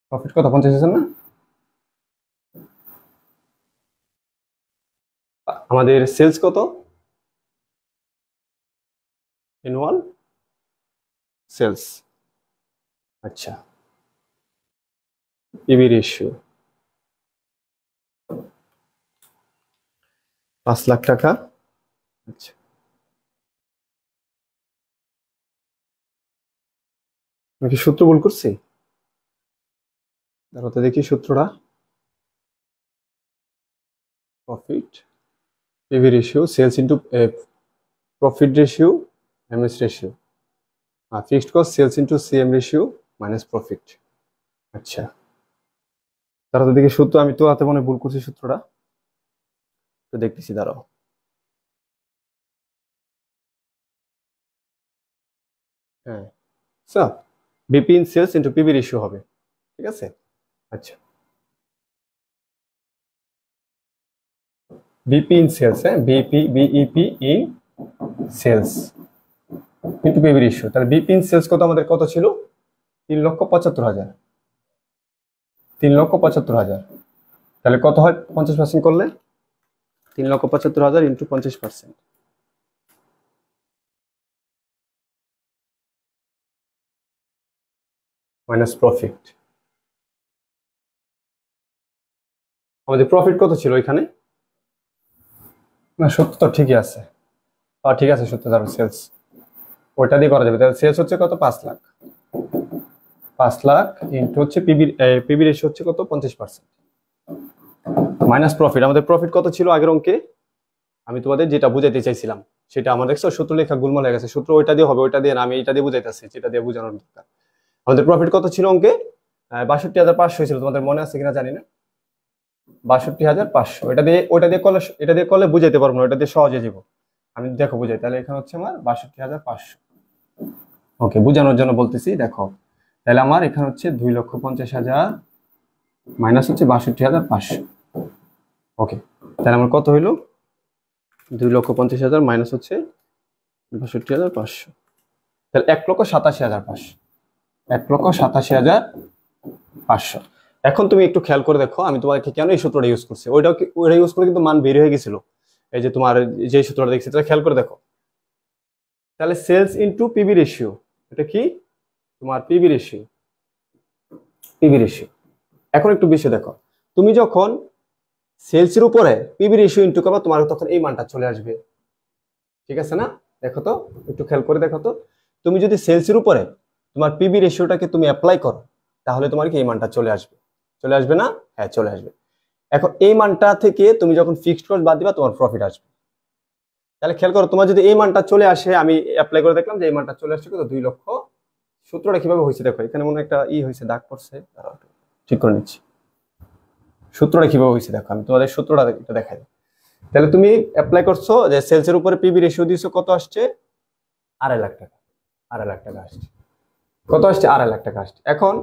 প্রফিট কত 50,000 না, আমাদের সেলস কত, অ্যানুয়াল সেলস। আচ্ছা, পিভি রেশিও 5 লাখ টাকা। আচ্ছা, আমি কি সূত্র ভুল করছি, দেখো তো দেখি সূত্রটা, profit PV ratio sales into profit ratio MS ratio, আর fixed cost sales into CM ratio minus profit. আচ্ছা, তারা তো দেখি সূত্র, আমি তো হাতে মনে ভুল করছি সূত্রটা, তো দেখতেছি দাঁড়াও। হ্যাঁ, sir BP in sales into PV ratio হবে, ঠিক আছে। আচ্ছা, বিপি ইন সেলস, হ্যাঁ BEP in sales into PV ratio. তাহলে বিপি ইন সেলস কত আমাদের কত ছিল, 3,75,000, 3,75,000। তাহলে কত হয় 50% করলে, 3,75,000 ইন্টু 50% মাইনাস প্রফিট। আমাদের প্রফিট কত ছিল এখানে, না সত্য তো ঠিকই আছে, ঠিক আছে 70,000 সেলস, ওইটা দিয়ে করা যাবে। তাহলে সেলস হচ্ছে কত? 5 লাখ। 5 লাখ ইন্টু হচ্ছে পিবি রেশিও হচ্ছে কত? 50%। Minus profit. আমাদের প্রফিট কত ছিল আগের অঙ্কে? আমি তোমাদের যেটা বুঝাইতে চাইছিলাম সেটা আমার দেখছো সূত্র লেখা গোলমাল হয়ে গেছে। সূত্র ওইটা দিয়ে হবে, ওইটা দিয়ে না, আমি এটা দিয়ে বুঝাইতেছি যেটা দিয়ে বোঝানোর দরকার। আমাদের প্রফিট কত ছিল অঙ্কে? ৬২,৫০০ ছিল, তোমাদের মনে আছে কিনা জানি না। ৬২,৫০০। এটা দিয়ে ওইটা দিয়ে করলে, এটা দিয়ে করলে বুঝাইতে পারবো না, এটা দিয়ে সহজে যাবো। আমি দেখো বুঝাই, তাহলে এখানে হচ্ছে আমার ৬২,৫০০। ওকে, বুঝানোর জন্য বলতেছি। দেখো তাহলে আমার এখানে হচ্ছে 2,50,000 মাইনাস হচ্ছে ৬২,৫০০। ওকে, তাহলে আমার কত হইলো? 2,50,000 মাইনাস হচ্ছে ৬২,৫০০, তাহলে 1,87,500। 1,87,500। এখন তুমি একটু খেয়াল করে দেখো আমি তোমাকে কেন এই সূত্রটা ইউজ করছি। ওইটা ইউজ করে কিন্তু মান বের হয়ে গেছিল। এই যে তোমার যে সূত্রটা দেখছি সেটা খেয়াল করে দেখো। তাহলে সেলস ইনটু পিবি রেশিও, এটা কি? তোমার পিবি রেশিও। এখন একটু বিষয় দেখো, তুমি যখন সেলসের উপরে পিবি রেশিও ইনটু করবে তোমার তখন এই মানটা চলে আসবে। ঠিক আছে না? দেখো তো, একটু খেয়াল করে দেখো তো, তুমি যদি সেলসের উপরে তোমার পিবি রেশিওটাকে তুমি অ্যাপ্লাই করো তাহলে তোমার কি এই মানটা চলে আসবে? চলে আসবে না? হ্যাঁ, চলে আসবে। এখন এই মানটা থেকে তুমি যখন ফিক্সড কস্ট বাদ দিবা তোমার প্রফিট আসবে। তাহলে খেয়াল করো, তোমার যদি এই মানটা চলে আসে, আমি অ্যাপ্লাই করে দেখলাম যে এই মানটা চলে আসছে কত? 2 লক্ষ। সূত্রটা কিভাবে হয়েছে দেখো, এখানে মনে একটা হয়েছে, দাগ পড়ছে, ঠিক করে নিচ্ছি। সূত্রটা কিভাবে হয়েছে দেখো, আমি তোমাদের সূত্রটা এটা দেখাই। তাহলে তুমি অ্যাপ্লাই করছো যে সেলসের উপরে পিবি রেশিও দিয়েছো, কত আসছে? 2.5 লাখ টাকা। 2.5 লাখ টাকা আসছে। কত আসছে? 2.5 লাখ টাকা আসছে। এখন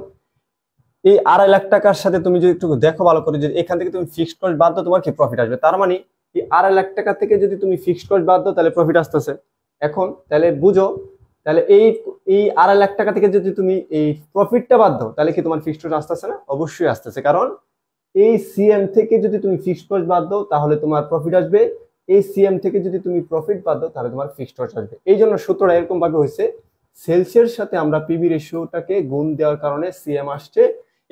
এই 2.5 লাখ টাকার সাথে তুমি যদি একটু দেখো ভালো করে, যদি এখান থেকে তুমি ফিক্সড কস্ট বাদ দাও তোমার কি প্রফিট আসবে। তার মানে এই 2.5 লাখ টাকা থেকে যদি তুমি ফিক্সড কস্ট বাদ দাও তাহলে প্রফিট আসতেছে। এখন তাহলে বুঝো, তাহলে এই 2.5 লাখ টাকা থেকে যদি তুমি এই প্রফিটটা বাদ দাও তাহলে কি তোমার ফিক্সড কস্ট আসতেছে না? অবশ্যই আসতেছে, কারণ এই সিএম থেকে যদি তুমি ফিক্সড কস্ট বাদ দাও তাহলে তোমার প্রফিট আসবে। এই সিএম থেকে যদি তুমি প্রফিট বাদ দাও তাহলে তোমার ফিক্সড কস্ট আসবে। এই জন্য সূত্রটা এরকম ভাবে হয়েছে, সেলসের সাথে আমরা পিবি রেশিওটাকে গুণ দেওয়ার কারণে সিএম আসছে।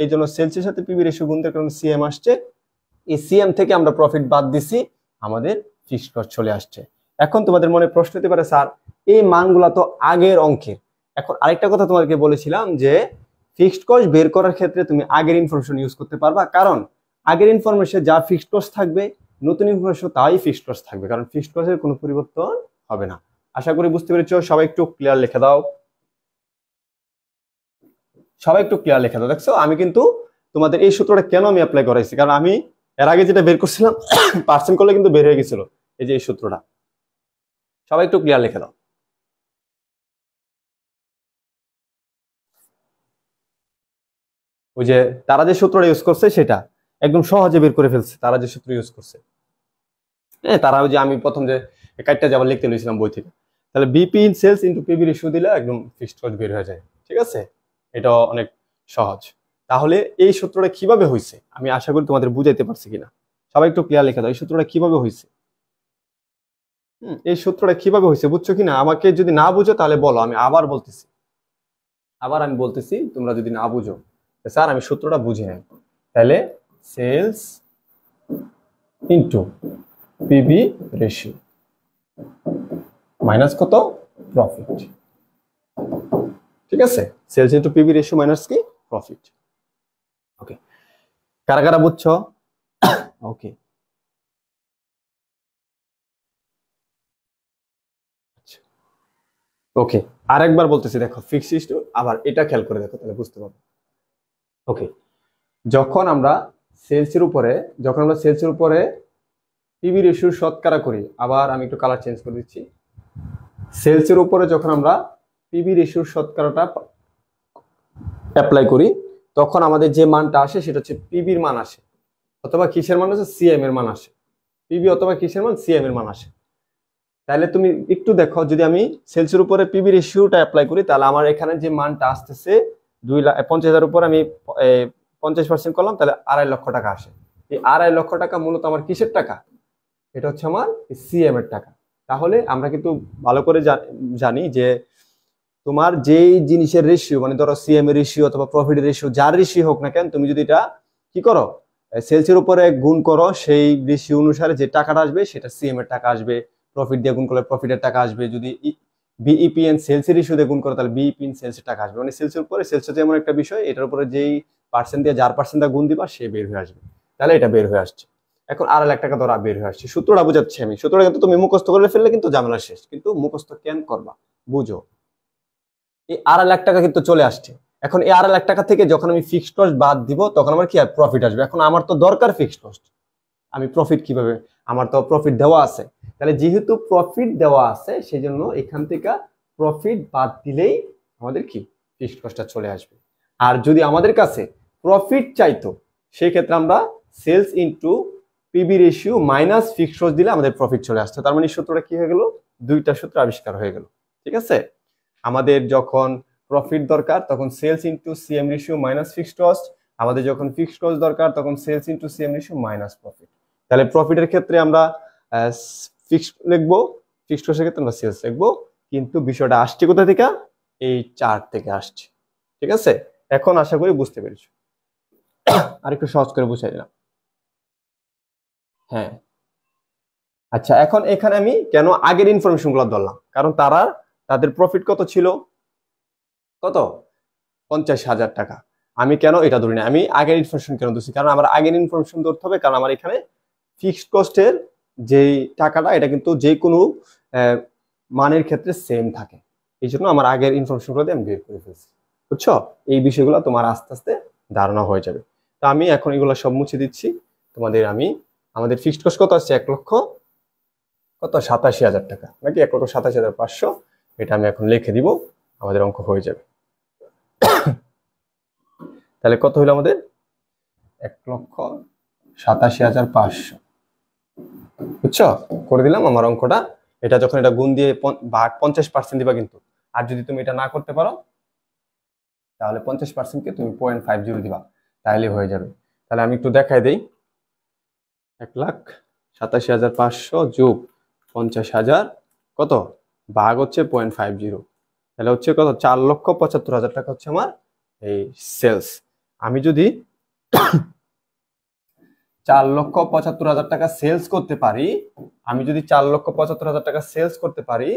এই জন্য সেলসের সাথে পিবি রেশিও গুণ দেওয়ার কারণে সিএম আসছে। এই সিএম থেকে আমরা প্রফিট বাদ দিছি, আমাদের ফিক্সড কস্ট চলে আসছে। এখন তোমাদের মনে প্রশ্ন হতে পারে, স্যার এই মানগুলা তো আগের অঙ্কের। এখন আরেকটা কথা তোমাদেরকে বলেছিলাম যে ফিক্সড কস্ট বের করার ক্ষেত্রে তুমি আগের ইনফরমেশন ইউজ করতে পারবা, কারণ আগের ইনফরমেশন যা ফিক্সড কস্ট থাকবে, নতুন ইনফরমেশন তাই ফিক্সড কস্ট থাকবে, কারণ ফিক্সড কস্টের কোনো পরিবর্তন হবে না। আশা করি বুঝতে পেরেছো। সবাই একটু ক্লিয়ার লিখে দাও। সবাই একটু ক্লিয়ার লিখে দাও। দেখছো আমি কিন্তু তোমাদের এই সূত্রটা কেন আমি অ্যাপ্লাই করাইছি, কারণ আমি এর আগে যেটা বের করছিলাম পার্সেন্ট করলে কিন্তু বের হয়ে গেছিল এই যে এই সূত্রটা। সবাই একটু ক্লিয়ার লিখে দাও। ওই যে তারা যে সূত্রটা ইউজ করছে সেটা একদম সহজে বের করে ফেলছে। তারা যে সূত্র ইউজ করছে, হ্যাঁ, তারা ওই যে আমি প্রথম যে কাটটা যাবার লিখতে লইছিলাম বই থেকে, তাহলে BP in sales into PB ratio দিলে একদম ফিক্সড কস্ট বের হয়ে যায়। ঠিক আছে, এটা অনেক সহজ। তাহলে এই সূত্রটা কিভাবে হয়েছে আমি আশা করি তোমাদের বুঝাইতে পারছি কিনা। সবাই একটু ক্লিয়ার লিখে দাও, এই সূত্রটা কিভাবে হয়েছে। এই সূত্রটা কিভাবে হয়েছে বুঝছো কিনা? আমাকে যদি না বুঝো তাহলে বলো, আমি আবার বলতেছি। আমি বলতেছি, তোমরা যদি না বুঝো, স্যার আমি সূত্রটা বুঝি নাই, তাহলে sales into PB ratio minus কত? প্রফিট। ঠিক আছে, sales into PB ratio minus কি? প্রফিট। ওকে, কারা কারা বুঝছো? ওকে, ওকে, আরেকবার বলতেছি, দেখো ফিক্সড ইনটু, আবার এটা খেয়াল করে দেখো তাহলে বুঝতে পারবে। ওকে, যখন আমরা সেলসের উপরে পিবি রেশিও শতকরা করি, আবার আমি একটু কালার চেঞ্জ করে দিচ্ছি। সেলসের উপরে যখন আমরা পিবি রেশিওর শতকরাটা অ্যাপ্লাই করি তখন আমাদের যে মানটা আসে সেটা হচ্ছে পিবির মান আসে, অথবা কিসের মান আসে? সিএম এর মান আসে। পিবি অথবা কিসের মান? সিএম এর মান আসে। তাহলে তুমি একটু দেখো, যদি আমি সেলসের উপরে পিবি রেশিওটা অ্যাপ্লাই করি তাহলে আমার এখানে যে মানটা আসতেছে 2,50,000 উপর আমি 50% করলাম, তাহলে 2.5 লক্ষ টাকা আসে। এই 2.5 লক্ষ টাকা মূলত আমার কিসের টাকা? এটা হচ্ছে আমার সিএম এর টাকা। তাহলে আমরা কিন্তু ভালো করে জানি যে তোমার যেই জিনিসের রেশিও, মানে ধরো সিএম এর রেশিও অথবা প্রফিট রেশিও, যার রেশিও হোক না কেন, তুমি যদি এটা কি করো, সেলসের উপরে গুণ করো, সেই রেশিও অনুসারে যে টাকাটা আসবে সেটা সিএম এর টাকা আসবে। প্রফিট দিয়ে গুণ করলে প্রফিটের টাকা আসবে। যদি বিইপি এন সেলসের ইস্যু দিয়ে গুণ করো, তাহলে বিইপি এন সেলসের টাকা আসবে। মানে সেলসের উপরে, সেলস হচ্ছে এমন একটা বিষয়, এটার উপরে যেই পার্সেন্ট দিয়ে যার পার্সেন্ট দিয়ে গুণ দিবা সে বের হয়ে আসবে। তাহলে এটা বের হয়ে আসছে। এখন 2.5 লাখ টাকা ধরা বের হয়ে আসছে। সূত্রটা বুঝাচ্ছি আমি। সূত্রটা কিন্তু তুমি মুখস্থ করে ফেললে কিন্তু ঝামেলা শেষ, কিন্তু মুখস্থ কেন করবা, বুঝো। এই 2.5 লাখ টাকা কিন্তু চলে আসছে। এখন এই 2.5 লাখ টাকা থেকে যখন আমি ফিক্সড কস্ট বাদ দিব তখন আমার কি আর প্রফিট আসবে। এখন আমার তো দরকার ফিক্সড কস্ট, আমি প্রফিট কিভাবে, আমার তো প্রফিট দেওয়া আছে। তাহলে যেহেতু প্রফিট দেওয়া আছে সেই জন্য এখান থেকে প্রফিট বাদ দিলেই আমাদের কি ফিক্সড কস্টটা চলে আসবে। আর যদি আমাদের কাছে প্রফিট চাইতো সেই ক্ষেত্রে আমরা sales into PB ratio minus fixed cost দিলে আমাদের প্রফিট চলে আসছে। তার মানে সূত্রটা কি হয়ে গেল, দুইটা সূত্র আবিষ্কার হয়ে গেল। ঠিক আছে, আমাদের যখন প্রফিট দরকার তখন sales into CM ratio minus fixed cost, আমাদের যখন ফিক্সড কস্ট দরকার তখন sales into CM ratio minus profit. তাহলে প্রফিটের ক্ষেত্রে আমরা ফিক্সড লিখবো, ফিক্সড কস্টের ক্ষেত্রে আমরা সেলস লিখবো। কিন্তু বিষয়টা আসছে কোথা থেকে, এই চার্ট থেকে আসছে। ঠিক আছে, এখন আশা করি বুঝতে পেরেছো। আরেকটু সহজ করে বুঝাই দিলাম। হ্যাঁ, আচ্ছা, এখন এখানে আমি কেন আগের ইনফরমেশন গুলো ধরলাম, কারণ তাদের প্রফিট কত ছিল, কত 50,000 টাকা। আমি কেন এটা ধরি না, আমি আগের ইনফরমেশন কেন ধরছি, কারণ আমার আগের ইনফরমেশন ধরতে হবে, কারণ আমার এখানে ফিক্সড কস্টের যেই টাকাটা এটা কিন্তু যে কোনো মানের ক্ষেত্রে সেম থাকে। এই জন্য আমার আগের ইনফরমেশনগুলো দিয়ে আমি বের করে ফেলছি। বুঝছো, এই বিষয়গুলো তোমার আস্তে আস্তে ধারণা হয়ে যাবে। তো আমি এখন এগুলো সব মুছে দিচ্ছি তোমাদের। আমাদের ফিক্সড কস্ট কত আসছে, 1,87,000 টাকা, নাকি 1,87,500। এটা আমি এখন লিখে দিব, আমাদের অঙ্ক হয়ে যাবে। তাহলে কত হইলো আমাদের, 1,87,500। বুঝছো, করে দিলাম আমার অঙ্কটা। এটা যখন এটা গুণ দিয়ে 50% দিবা কিন্তু। আর যদি তুমি এটা না করতে পারো তাহলে 50%কে তুমি 0.50 দিবা, তাহলে হয়ে যাবে। তাহলে আমি একটু দেখাই দেই, 1,87,500 যোগ 50,000 কত, ভাগ হচ্ছে 0.50, তাহলে হচ্ছে কত, 4,75,000 টাকা হচ্ছে আমার এই সেলস। আমি যদি 4,75,000 টাকা সেলস করতে পারি, টাকা সেলস করতে পারি,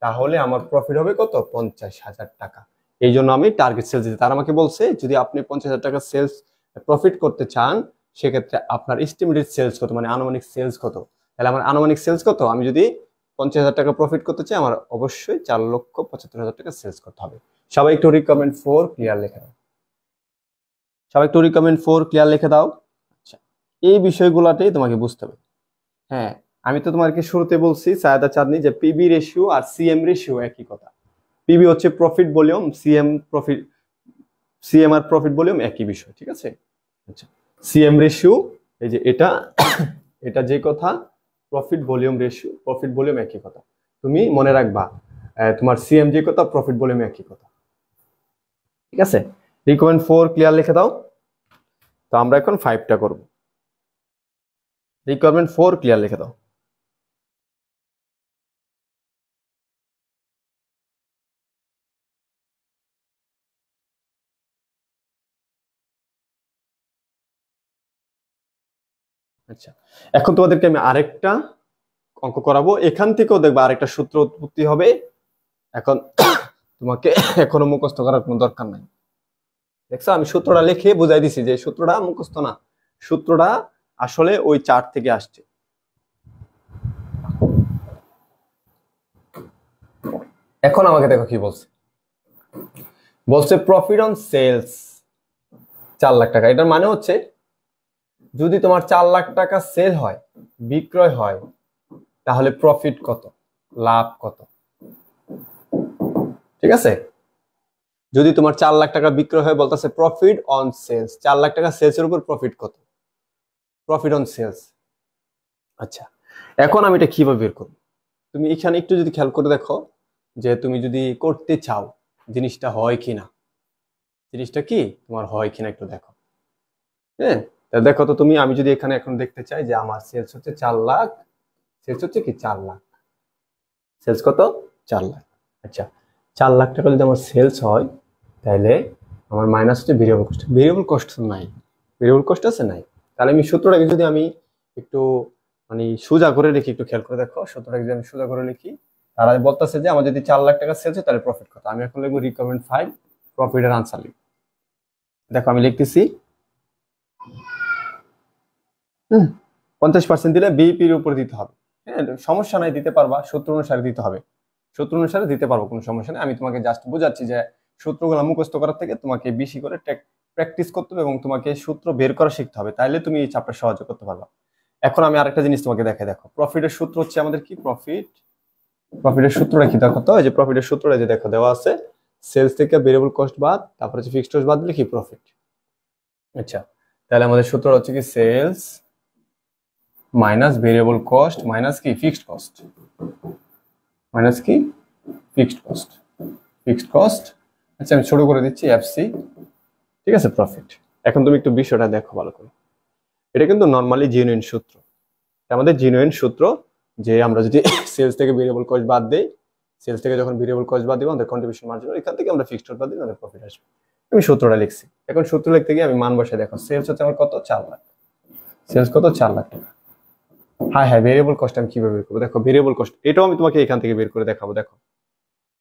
তাহলে আমার প্রফিট হবে কত, 50,000 টাকা। এই জন্য আমি টার্গেট সেলস দিতে, তারা আমাকে বলছে যদি আপনি 50,000 টাকা সেলস প্রফিট করতে চান সেক্ষেত্রে আপনার এস্টিমেটেড সেলস কত, মানে আনুমানিক সেলস কত। তাহলে আমার আনুমানিক সেলস কত, আমি যদি 50,000 টাকা প্রফিট করতে চাই আমার অবশ্যই 4,75,000 টাকা সেলস করতে হবে। সবাই একটু রিকমেন্ড 4 ক্লিয়ার লিখে দাও, সবাই একটু রিকমেন্ড 4 ক্লিয়ার লিখে দাও। আচ্ছা, এই বিষয়গুলোটাই তোমাকে বুঝতে হবে। হ্যাঁ, আমি তো তোমাকে শুরুতে বলছি সায়দা চাঁদনি যে পিবি রেশিও আর সিএম রেশিও একই কথা। পিবি হচ্ছে প্রফিট ভলিউম, সিএম আর প্রফিট ভলিউম একই বিষয়। ঠিক আছে, আচ্ছা, সিএম রেশিও এই যে এটা যে কথা, profit volume ratio, profit volume একই কথা। তুমি মনে রাখবা তোমার সিএম যে কথা, প্রফিট ভলিউম একই কথা। ঠিক আছে, রিকমেন্ড 4 ক্লিয়ার লিখে দাও। তো আমরা এখন 5টা করব। রিকোয়ারমেন্ট 4 ক্লিয়ার লিখে দাও। আচ্ছা, এখন তোমাদেরকে আমি আরেকটা অঙ্ক করাবো, এখান থেকেও দেখবা আরেকটা সূত্র উৎপত্তি হবে। এখন তোমাকে এখনো মুখস্থ করার কোনো দরকার নাই। দেখছো, আমি সূত্রটা লিখে বুঝাই দিছি যে সূত্রটা মুখস্থ না, সূত্রটা আসলে ওই চার্ট থেকে আসছে। এখন আমাকে দেখো কি বলছে প্রফিট অন সেলস 4 লাখ টাকা। এটার মানে হচ্ছে যদি তোমার 4 লাখ টাকা সেল হয়, বিক্রয় হয়, তাহলে প্রফিট কত, লাভ কত। ঠিক আছে, যদি তোমার 4 লাখ টাকা বিক্রয় হয় বলতেছে প্রফিট অন সেলস, 4 লাখ টাকা সেলসের উপর প্রফিট কত, প্রফিট অন সেলস। আচ্ছা, এখন আমি এটা কিভাবে বের করব, তুমি এখানে একটু যদি খেয়াল করে দেখো যে তুমি যদি করতে চাও জিনিসটা হয় কিনা, জিনিসটা কি তোমার হয় কিনা একটু দেখো। হ্যাঁ, দেখো তো তুমি, আমি যদি এখানে এখন দেখতে চাই যে আমার সেলস হচ্ছে 4 লাখ, সেলস হচ্ছে কি 4 লাখ, সেলস কত 4 লাখ। আচ্ছা, 4 লাখ টাকা যদি আমার সেলস হয় তাহলে আমার মাইনাস হচ্ছে ভেরিয়েবল কস্ট। ভেরিয়েবল কস্ট নাই, ভেরিয়েবল কস্ট আছে নাই। তাহলে আমি সূত্রটাকে যদি আমি একটু মানে সোজা করে লিখি, একটু খেয়াল করে দেখো, সূত্রটাকে যদি আমি সোজা করে লিখি তারা বলতেছে যে আমার যদি 4 লাখ টাকা সেলস হয় তাহলে প্রফিট কত। আমি এখন লিখবো রিকোয়ারমেন্ট 5 প্রফিটের আনসার লিখব। দেখো আমি লিখতেছি 50% দিলে বিইপির উপর দিতে হবে। হ্যাঁ, সমস্যা নাই, দিতে পারবা, সূত্র অনুসারে দিতে হবে, সূত্র অনুসারে দিতে পারবো, কোনো সমস্যা নেই। আমি তোমাকে জাস্ট বোঝাচ্ছি যে সূত্রগুলো মুখস্থ করার থেকে তোমাকে বেশি করে প্র্যাকটিস করতে হবে এবং তোমাকে সূত্র বের করা শিখতে হবে, তাইলে তুমি এই চাপটা সহজে করতে পারবা। এখন আমি আরেকটা জিনিস তোমাকে দেখে, দেখো প্রফিটের সূত্র হচ্ছে আমাদের কি, প্রফিটের সূত্রটা কি দেখো তো, এই যে প্রফিটের সূত্রটা যে দেখো দেওয়া আছে, সেলস থেকে ভেরিয়েবল কস্ট বাদ, তারপর হচ্ছে ফিক্সড কস্ট বাদ দিলে কি প্রফিট। আচ্ছা, তাহলে আমাদের সূত্রটা হচ্ছে কি sales minus variable cost minus কি ফিক্সড কস্ট, মাইনাস কি ফিক্সড কস্ট, ফিক্সড কস্ট। আচ্ছা আমি ছোট করে দিচ্ছি এফসি, ঠিক আছে, প্রফিট। এখন তুমি একটু বিষয়টা দেখো ভালো করে, এটা কিন্তু নর্মালি জেনুইন সূত্র, আমাদের জেনুইন সূত্র যে আমরা যদি সেলস থেকে ভেরিয়েবল কস্ট বাদ দেই, সেলস থেকে যখন ভেরিয়েবল কস্ট বাদ দিব আমাদের কন্ট্রিবিউশন মার্জিন, এখান থেকে আমরা ফিক্সড কস্ট বাদ দিলে আমাদের প্রফিট আসবে। আমি সূত্রটা লিখছি, এখন সূত্র লিখতে গিয়ে আমি মান বসাই, দেখো সেলস হচ্ছে আমার কত, 4 লাখ, সেলস কত, 4 লাখ টাকা। হ্যাঁ, ভেরিয়েবল কস্ট আমি কিভাবে বের করবো, দেখো ভেরিয়েবল কস্ট এটাও আমি তোমাকে এখান থেকে বের করে দেখাবো। দেখো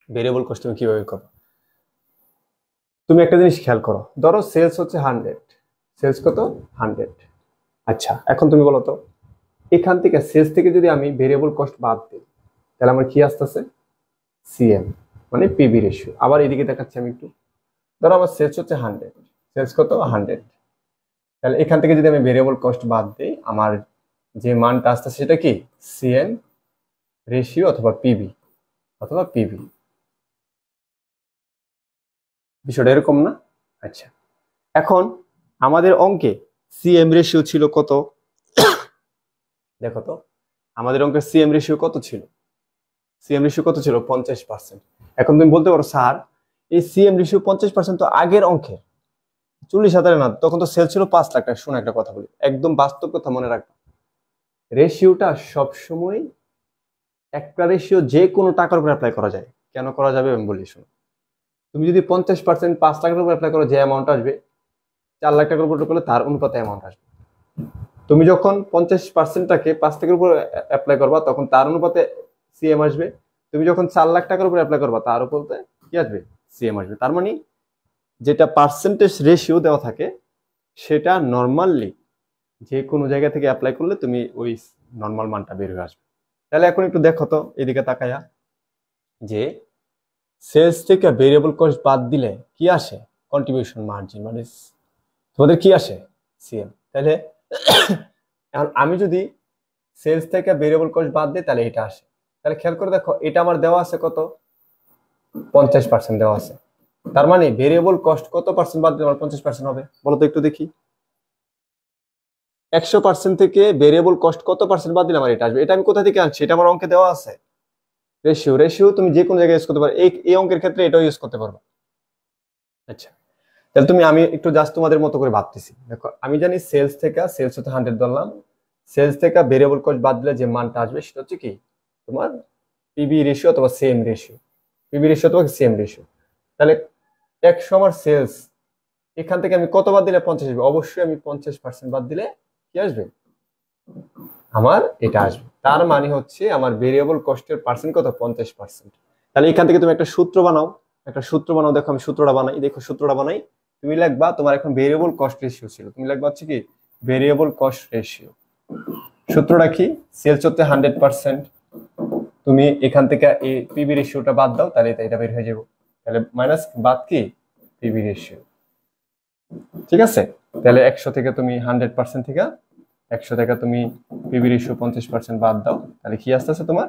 ভেরিয়েবল কস্ট তুমি কিভাবে বের করবো, তুমি একটা জিনিস খেয়াল করো, ধরো সেলস হচ্ছে 100, সেলস কত 100। আচ্ছা এখন তুমি বলো তো, এখান থেকে সেলস থেকে যদি আমি ভেরিয়েবল কস্ট বাদ দিই তাহলে আমার কি আসতেছে, সিএম মানে পিবি রেশিও। আবার এদিকে দেখাচ্ছি আমি একটু, ধরো আমার সেলস হচ্ছে 100, সেলস কত 100, তাহলে এখান থেকে যদি আমি ভেরিয়েবল কস্ট বাদ দিই আমার যে মানটা আসতেছে সেটা কি, সিএম রেশিও অথবা পিবি, অথবা পিবি। বিষয়টা এরকম না? আচ্ছা এখন আমাদের অঙ্কে সিএম রেশিও ছিল কত, দেখো তো আমাদের অঙ্কের সিএম রেশিও কত ছিল, সিএম রেশিও কত ছিল 50%। এখন তুমি বলতে পারো স্যার এই সিএম রেশিও 50% তো আগের অঙ্কের, 40,000 না, তখন তো সেল ছিল 5 লাখ টাকা। শোনো একটা কথা বলি, একদম বাস্তব কথা মনে রাখবা, রেশিওটা সবসময় একটা রেশিও যে কোনো টাকার উপর অ্যাপ্লাই করা যায়। কেন করা যাবে আমি বলি, শোনো, তুমি যদি 50% 5 লাখের উপর অ্যাপ্লাই করো, যে অ্যামাউন্ট আসবে 4 লাখ টাকার উপর করলে তার অনুপাতে অ্যামাউন্ট আসবে। তুমি যখন 50%টাকে 5 লাখের উপর অ্যাপ্লাই করবা তখন তার অনুপাতে সিএম আসবে। তুমি যখন 4 লাখ টাকার উপর অ্যাপ্লাই করবা তার উপরে কি আসবে, সিএম আসবে। তার মানে যেটা পার্সেন্টেজ রেশিও দেওয়া থাকে সেটা নর্মালি যে কোনো জায়গা থেকে অ্যাপ্লাই করলে তুমি ওই নর্মাল মানটা বের হয়ে আসবে। তাহলে এখন একটু দেখো তো এদিকে তাকায়া, যে সেলস থেকে ভেরিয়েবল কস্ট বাদ দিলে কি আসে, কন্ট্রিবিউশন মার্জিন, মানে তোমাদের কি আসে, সিএম। তাহলে এখন আমি যদি সেলস থেকে ভেরিয়েবল কস্ট বাদ দিই তাহলে এটা আসে। তাহলে খেয়াল করে দেখো এটা আমার দেওয়া আছে কত, 50% দেওয়া আছে। তার মানে ভেরিয়েবল কস্ট কত পার্সেন্ট বাদ দিলে আমার 50% হবে, বলো তো একটু দেখি। 100% থেকে ভেরিয়েবল কস্ট কত পার্সেন্ট বাদ দিলে আমার এটা আসবে। এটা আমি কোথা থেকে আনছি, এটা আমার অঙ্কে দেওয়া আছে। রেশিও, রেশিও তুমি যে কোনো জায়গায় ইউজ করতে পারো, এই অঙ্কের ক্ষেত্রে এটাও ইউজ করতে পারবে। আচ্ছা তাহলে তুমি, আমি একটু জাস্ট তোমাদের মতো করে ভাবতেছি, দেখো আমি জানি সেলস থেকে, সেলস হতে 100 ধরলাম, সেলস থেকে ভেরিয়েবল কস্ট বাদ দিলে যে মানটা আসবে সেটা হচ্ছে কি তোমার পিবি রেশিও অথবা সেম রেশিও, পিবি রেশিও অথবা সেম রেশিও। তাহলে 100 আমার সেলস, এখান থেকে আমি কত বাদ দিলে 50 আসবে, অবশ্যই আমি 50% বাদ দিলে কি আসবে, আমার এটা আসবে। তার মানে হচ্ছে আমার ভেরিয়েবল কস্টের পার্সেন্ট কত, 50%। তাহলে এখান থেকে তুমি একটা সূত্র বানাও, একটা সূত্র বানাও। দেখো আমি সূত্রটা বানাই, দেখো সূত্রটা বানাই। তুমি লিখবা, তোমার এখন ভেরিয়েবল কস্ট রেশিও ছিল, তুমি লিখবা হচ্ছে কি ভেরিয়েবল কস্ট রেশিও। সূত্রটা কি, সেলস হতে 100%, তুমি এখান থেকে এই পিবি রেশিওটা বাদ দাও তাহলে এটা বের হয়ে যাবে। তাহলে মাইনাস বাদ কি পিবি রেশিও, ঠিক আছে। তাহলে 100 থেকে তুমি 100% থেকে 100 থেকে তুমি পিবি রেশিও 50% বাদ দাও, তাহলে কি আসতেছে তোমার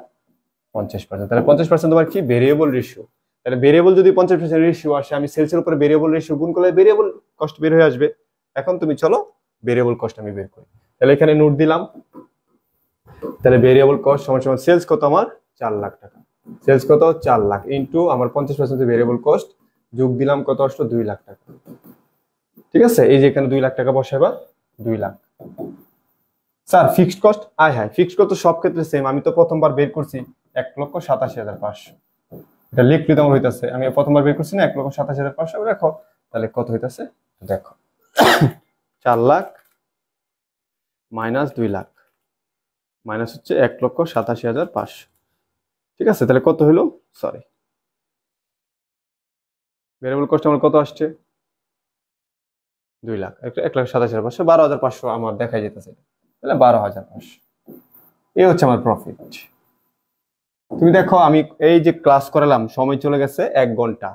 50%। তাহলে 50% তোমার কি ভেরিয়েবল রেশিও। তাহলে ভেরিয়েবল যদি 50% রেশিও আসে, আমি সেলসের উপরে ভেরিয়েবল রেশিও গুণ করলে ভেরিয়েবল কস্ট বের হয়ে আসবে। এখন তুমি চলো ভেরিয়েবল কস্ট আমি বের করি। তাহলে এখানে নোট দিলাম, তাহলে ভেরিয়েবল কস্ট সমান সমান সেলস কত আমার 4 লাখ টাকা, সেলস কত 4 লাখ ইন্টু আমার 50% ভেরিয়েবল কস্ট যোগ দিলাম কত আসলো 2 লাখ টাকা, ঠিক আছে। এই যে এখানে 2 লাখ টাকা বসাবা, 2 লাখ। স্যার ফিক্সড কস্ট, হ্যাঁ ফিক্সড কস্ট তো সব ক্ষেত্রে সেম, আমি তো প্রথমবার বের করছি 1,87,500, এটা লিখলে তোমার হইতাছে, আমি প্রথমবার বের করছি না 1,87,500, দেখো তাহলে কত হইতাছে, দেখো 4 লাখ মাইনাস 2 লাখ মাইনাস হচ্ছে 1,87,500, ঠিক আছে, তাহলে কত হলো, সরি, ভেরিয়েবল কস্ট আমার কত আসছে, 2 লাখ, 1,27,500, 12,500 আমার দেখাই যেতেছে, তাহলে 12,500, এই হচ্ছে আমার প্রফিট। তুমি দেখো আমি এই যে ক্লাস করালাম, সময় চলে গেছে 1 ঘন্টা,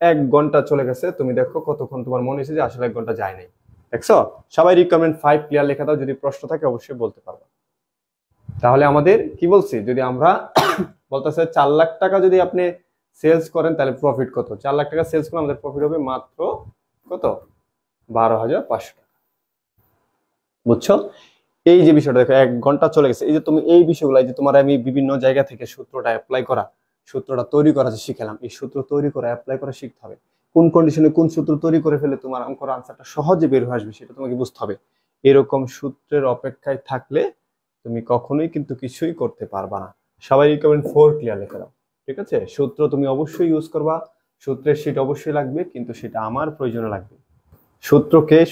1 ঘন্টা চলে গেছে, তুমি দেখো কতক্ষণ তোমার মনে হয়েছে যে আসলে 1 ঘন্টা যায় নাই। দেখছো, সবাই রিকমেন্ড 5 ক্লিয়ার লেখা দাও, যদি প্রশ্ন থাকে অবশ্যই বলতে পারবো। তাহলে আমাদের কি বলছি, যদি আমরা বলতেছে 4 লাখ টাকা যদি আপনি সেলস করেন তাহলে প্রফিট কত, 4 লাখ টাকা সেলস করলে আমাদের প্রফিট হবে মাত্র কত, 12,500 টাকা। বুঝছো, এই যে বিষয়টা দেখো 1 ঘন্টা চলে গেছে, এই যে তুমি এই বিষয়গুলো, এই যে তোমার আমি বিভিন্ন জায়গা থেকে সূত্রটা অ্যাপ্লাই করা, সূত্রটা তৈরি করা যে শিখালাম, এই সূত্র তৈরি করা অ্যাপ্লাই করা শিখতে হবে। কোন কন্ডিশনে কোন সূত্র তৈরি করে ফেলে তোমার অঙ্কের আনসারটা সহজে বের হয়ে আসবে সেটা তোমাকে বুঝতে হবে। এরকম সূত্রের অপেক্ষায় থাকলে তুমি কখনোই কিন্তু কিছুই করতে পারবা না। সবাই রিকমেন্ড 4 ক্লিয়ার লিখে দাও, ঠিক আছে। সূত্র তুমি অবশ্যই ইউজ করবা, সূত্রের শীট অবশ্যই লাগবে, কিন্তু সেটা আমার প্রয়োজনে লাগবে।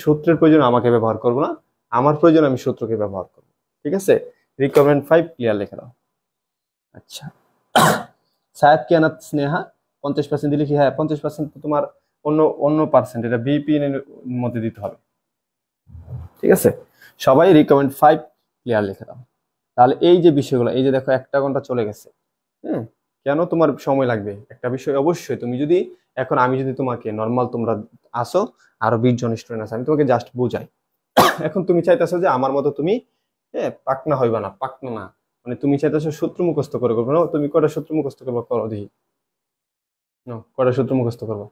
সূত্রের প্রয়োজন আমাকে ব্যবহার করবো না, আমার প্রয়োজন আমি সূত্রকে ব্যবহার করবো, ঠিক আছে। রিকমেন্ড 5 ক্লিয়ার লিখে দাও। আচ্ছা, সায়াদ কিয়ানাত স্নেহা 50% দিলে কি, হ্যাঁ 50% তো তোমার অন্য অন্য পার্সেন্ট, এটা বিপিএন এর মধ্যে দিতে হবে, ঠিক আছে। সবাই রিকমেন্ড 5 ক্লিয়ার লিখে দাও। তাহলে এই যে বিষয়গুলো, এই যে দেখো 1 ঘন্টা চলে গেছে, কেন তোমার সময় লাগবে একটা বিষয়, অবশ্যই তুমি যদি এখন আমি যদি তোমাকে নর্মাল, তোমরা আসো আরো 20 জন স্টুডেন্ট আছে, আমি তোমাকে জাস্ট বুঝাই। এখন তুমি চাইতেছো যে আমার মতো তুমি পাকনা হইবা না, পাকনা না মানে তুমি চাইতেছো সূত্র মুখস্থ করে করবো না, তুমি কয়টা সূত্র মুখস্থ করবো করো দেখি, কয়টা সূত্র মুখস্থ করবো,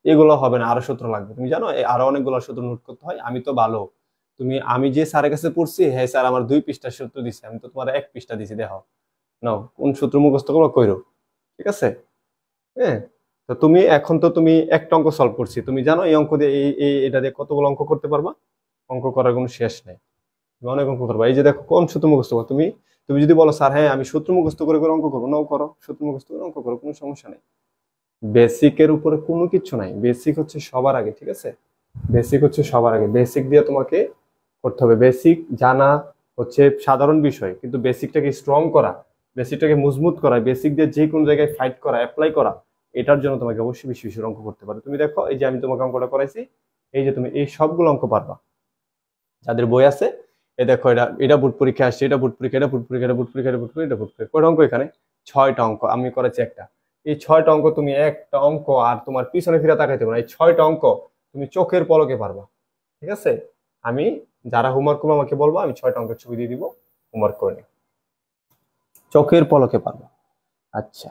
এগুলো হবে না, আরো সূত্র লাগবে। তুমি জানো আরো অনেকগুলো সূত্র নোট করতে হয়। আমি তো ভালো, আমি যে স্যারের কাছে পড়ছি, হ্যাঁ স্যার আমার 2 পৃষ্ঠার সূত্র দিছে, আমি তো তোমার 1 পৃষ্ঠা দিছি, দেখো নাও কোন সূত্র মুখস্থ করবো কইরো, ঠিক আছে। হ্যাঁ, তো তুমি এখন তো তুমি একটা অঙ্ক সলভ করছি, তুমি জানো এই অঙ্ক দিয়ে এটা দিয়ে কতগুলো অঙ্ক করতে পারবা, অঙ্ক করার কোনো শেষ নেই, তুমি অনেক অঙ্ক করবা। এই যে দেখো কোন সূত্র মুখস্থ করো, তুমি তুমি যদি বলো স্যার হ্যাঁ আমি সূত্র মুখস্থ করে করে অঙ্ক করবো, নাও করো, সূত্র মুখস্থ করে অঙ্ক করো, কোনো সমস্যা নেই। বেসিকের উপরে কোনো কিছু নাই, বেসিক হচ্ছে সবার আগে, ঠিক আছে। বেসিক হচ্ছে সবার আগে, বেসিক দিয়ে তোমাকে করতে হবে। বেসিক জানা হচ্ছে সাধারণ বিষয়, কিন্তু বেসিকটাকে স্ট্রং করা, বেসিকটাকে মজবুত করা, বেসিক দিয়ে যে কোনো জায়গায় ফাইট করা, অ্যাপ্লাই করা, এটার জন্য তোমাকে অবশ্যই বেশি বেশি অঙ্ক করতে পারো। তুমি দেখো এই যে আমি তোমাকে অঙ্কটা করাইছি, এই যে তুমি এই সবগুলো অঙ্ক পারবা, যাদের বই আছে। এই দেখো এটা এটা বুট পরীক্ষা আসছে, এটা বুট পরীক্ষা, এটা বুট পরীক্ষা, এটা বুট পরীক্ষা, এটা বুট পরীক্ষা, এটা বুট পরীক্ষা, কয়টা অঙ্ক এখানে, 6টা অঙ্ক আমি করেছি একটা। এই 6টা অঙ্ক তুমি একটা অঙ্ক আর তোমার পিছনে ফিরে তাকাইতে পারো, এই 6টা অঙ্ক তুমি চোখের পলকে পারবা, ঠিক আছে। আমি যারা হোমওয়ার্ক করবো আমাকে বলবো, আমি 6টা অঙ্কের ছবি দিয়ে দিব, হোমওয়ার্ক করে নিও, চোখের পলকে পারবা। আচ্ছা,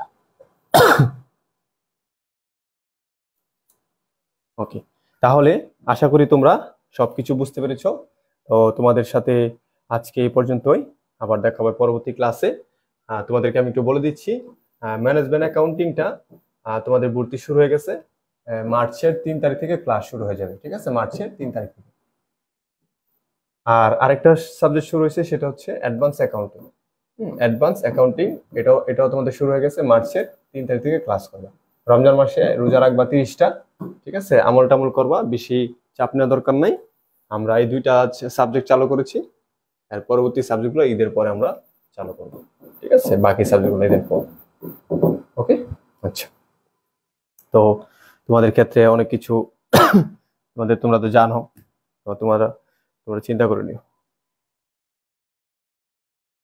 ওকে, তাহলে আশা করি তোমরা সবকিছু বুঝতে পেরেছো। তো তোমাদের সাথে আজকে এই পর্যন্তই, আবার দেখা হবে পরবর্তী ক্লাসে। তোমাদেরকে আমি একটু বলে দিচ্ছি, ম্যানেজমেন্ট অ্যাকাউন্টিংটা তোমাদের ভর্তি শুরু হয়ে গেছে, মার্চের 3 তারিখ থেকে ক্লাস শুরু হয়ে যাবে, ঠিক আছে, মার্চের 3 তারিখ থেকে। আর আরেকটা সাবজেক্ট শুরু হয়েছে, সেটা হচ্ছে অ্যাডভান্স অ্যাকাউন্টিং। অ্যাডভান্স এটাও এটাও তোমাদের শুরু হয়ে গেছে, মার্চের 3 তারিখ থেকে ক্লাস করবে। রমজান মাসে রোজা রাখবা 30টা, ঠিক আছে, আমল টামল করবা, বেশি চাপ নেওয়ার দরকার নাই। আমরা এই 2টা সাবজেক্ট চালু করেছি, আর পরবর্তী সাবজেক্টগুলো ঈদের পরে আমরা চালু করবো, ঠিক আছে, বাকি সাবজেক্টগুলো ঈদের পর। ওকে, আচ্ছা, তো তোমাদের ক্ষেত্রে অনেক কিছু তোমরা তো জানো, তো তোমরা চিন্তা করে নিও।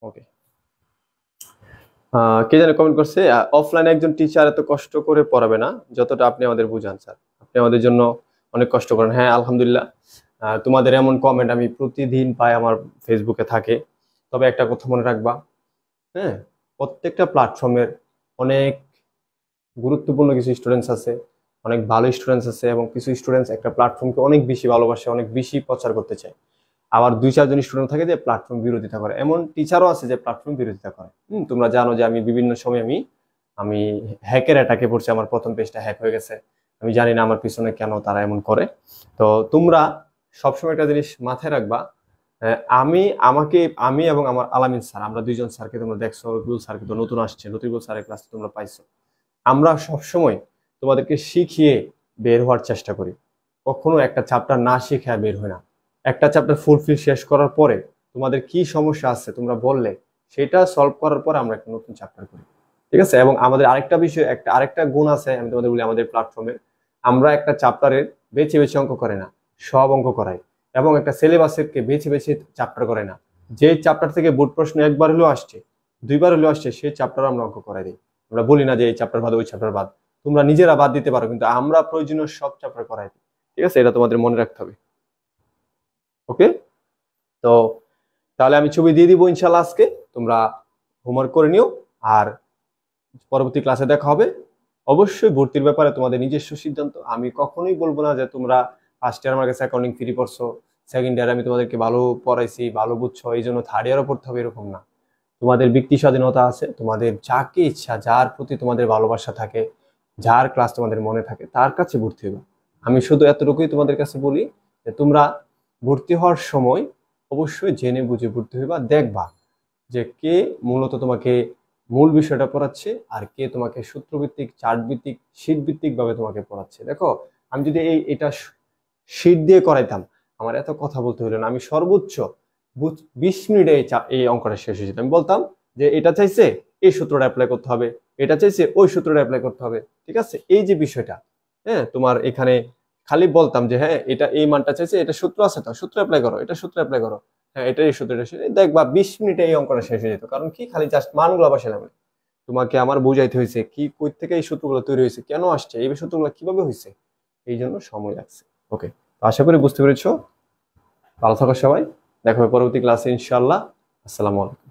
ওকে, কে জানে কমেন্ট করছে, অফলাইনে একজন টিচার এত কষ্ট করে পড়াবে না যতটা আপনি আমাদের বুঝান স্যার, আপনি আমাদের জন্য অনেক কষ্ট করেন। হ্যাঁ আলহামদুলিল্লাহ, তোমাদের এমন কমেন্ট আমি প্রতিদিন পাই, আমার ফেসবুকে থাকে। তবে একটা কথা মনে রাখবা, হ্যাঁ, প্রত্যেকটা প্ল্যাটফর্মের অনেক গুরুত্বপূর্ণ কিছু স্টুডেন্টস আছে, অনেক ভালো স্টুডেন্টস আছে, এবং কিছু স্টুডেন্টস একটা প্ল্যাটফর্মকে অনেক বেশি ভালোবাসে, অনেক বেশি প্রচার করতে চায়। আবার 2-4 জন স্টুডেন্ট থাকে যে প্ল্যাটফর্ম বিরোধিতা করে, এমন টিচারও আছে যে প্ল্যাটফর্ম বিরোধিতা করে। তোমরা জানো যে আমি বিভিন্ন সময় আমি হ্যাকের অ্যাটাকে পড়ছি, আমার প্রথম পেজটা হ্যাক হয়ে গেছে, আমি জানি না আমার পিছনে কেন তারা এমন করে। তো তোমরা সবসময় একটা জিনিস মাথায় রাখবা, আমি এবং আমার আলামিন স্যার, আমরা 2জন স্যারকে তোমরা দেখছো, রকিবুল স্যারকে তো নতুন আসছে, রকিবুল স্যারের ক্লাস তোমরা পাইছো। আমরা সবসময় তোমাদেরকে শিখিয়ে বের হওয়ার চেষ্টা করি, কখনো একটা চ্যাপ্টার না শিখে বের হয় না। একটা চ্যাপ্টার ফুলফিল শেষ করার পরে তোমাদের কি সমস্যা আছে তোমরা বললে, সেটা সলভ করার পরে আমরা একটা নতুন চ্যাপ্টার করি। ঠিক আছে। এবং আমাদের আরেকটা বিষয়, আরেকটা গুণ আছে, আমি তোমাদের বলি আমাদের প্ল্যাটফর্মে, আমরা একটা চ্যাপ্টারের বেছে বেছে অঙ্ক করে না, সব অঙ্ক করাই। এবং একটা সিলেবাসের কে বেছে বেছে চ্যাপ্টার করে না। যে চ্যাপ্টার থেকে বোর্ড প্রশ্ন একবার হলেও আসছে, দুইবার হলেও আসছে, সেই চ্যাপ্টার আমরা অঙ্ক করাই দিই। আমরা বলি না যে এই চ্যাপ্টার বাদ, ওই চ্যাপ্টার বাদ। তোমরা নিজেরা বাদ দিতে পারো, কিন্তু আমরা প্রয়োজনীয় সব চ্যাপ্টার করাই দিই। ঠিক আছে, এটা তোমাদের মনে রাখতে হবে। ওকে, তো তাহলে আমি ছবি দিয়ে দিব ইনশাল্লাহ আজকে, তোমরা হোমওয়ার্ক করে নিও। আর পরবর্তী ক্লাসে দেখা হবে। অবশ্যই ভর্তির ব্যাপারে তোমাদের নিজস্ব সিদ্ধান্ত। আমি কখনোই বলবো না যে তোমরা ফার্স্ট ইয়ার আমার কাছে অ্যাকাউন্টিং ফ্রি পড়ছো, সেকেন্ড ইয়ারে আমি তোমাদেরকে ভালো পড়াইছি, ভালো বুঝছো, এই জন্য থার্ড ইয়ারও পড়তে হবে, এরকম না। তোমাদের ব্যক্তি স্বাধীনতা আছে, তোমাদের যাকে ইচ্ছা, যার প্রতি তোমাদের ভালোবাসা থাকে, যার ক্লাস তোমাদের মনে থাকে, তার কাছে ভর্তি হবে। আমি শুধু এতটুকুই তোমাদের কাছে বলি যে তোমরা ভর্তি হওয়ার সময় অবশ্যই জেনে বুঝে ভর্তি হইবা। দেখবা যে কে মূলত তোমাকে মূল বিষয়টা পড়াচ্ছে, আর কে তোমাকে সূত্রভিত্তিক, চার্ট ভিত্তিক, শীট ভিত্তিক ভাবে তোমাকে পড়াচ্ছে। দেখো, আমি যদি এটা শীট দিয়ে করাইতাম, আমার এত কথা বলতে হলো না। আমি সর্বোচ্চ 20 মিনিটে এই অঙ্কটা শেষ হয়ে যেত। আমি বলতাম যে এটা চাইছে এই সূত্রটা অ্যাপ্লাই করতে হবে, এটা চাইছে ওই সূত্রটা অ্যাপ্লাই করতে হবে। ঠিক আছে, এই যে বিষয়টা, হ্যাঁ, তোমার এখানে খালি বলতাম যে হ্যাঁ এটা এই মানটা চাইছে, এটা সূত্র আছে, তো সূত্র অ্যাপ্লাই করো, এটা সূত্র অ্যাপ্লাই করো, হ্যাঁ এটা এই সূত্রটা, দেখবা 20 মিনিটে এই অঙ্কটা শেষ হয়ে যেত। কারণ কি, খালি জাস্ট মানগুলো বসালাম। তোমাকে আমার বুঝাইতে হয়েছে কি, কই থেকে এই সূত্রগুলো তৈরি হয়েছে, কেন আসছে, এই সূত্রগুলো কিভাবে হয়েছে, এই জন্য সময় লাগছে। ওকে, আশা করি বুঝতে পেরেছো। ভালো থাকো সবাই, দেখা হবে পরবর্তী ক্লাসে ইনশাআল্লাহ। আসসালামু আলাইকুম।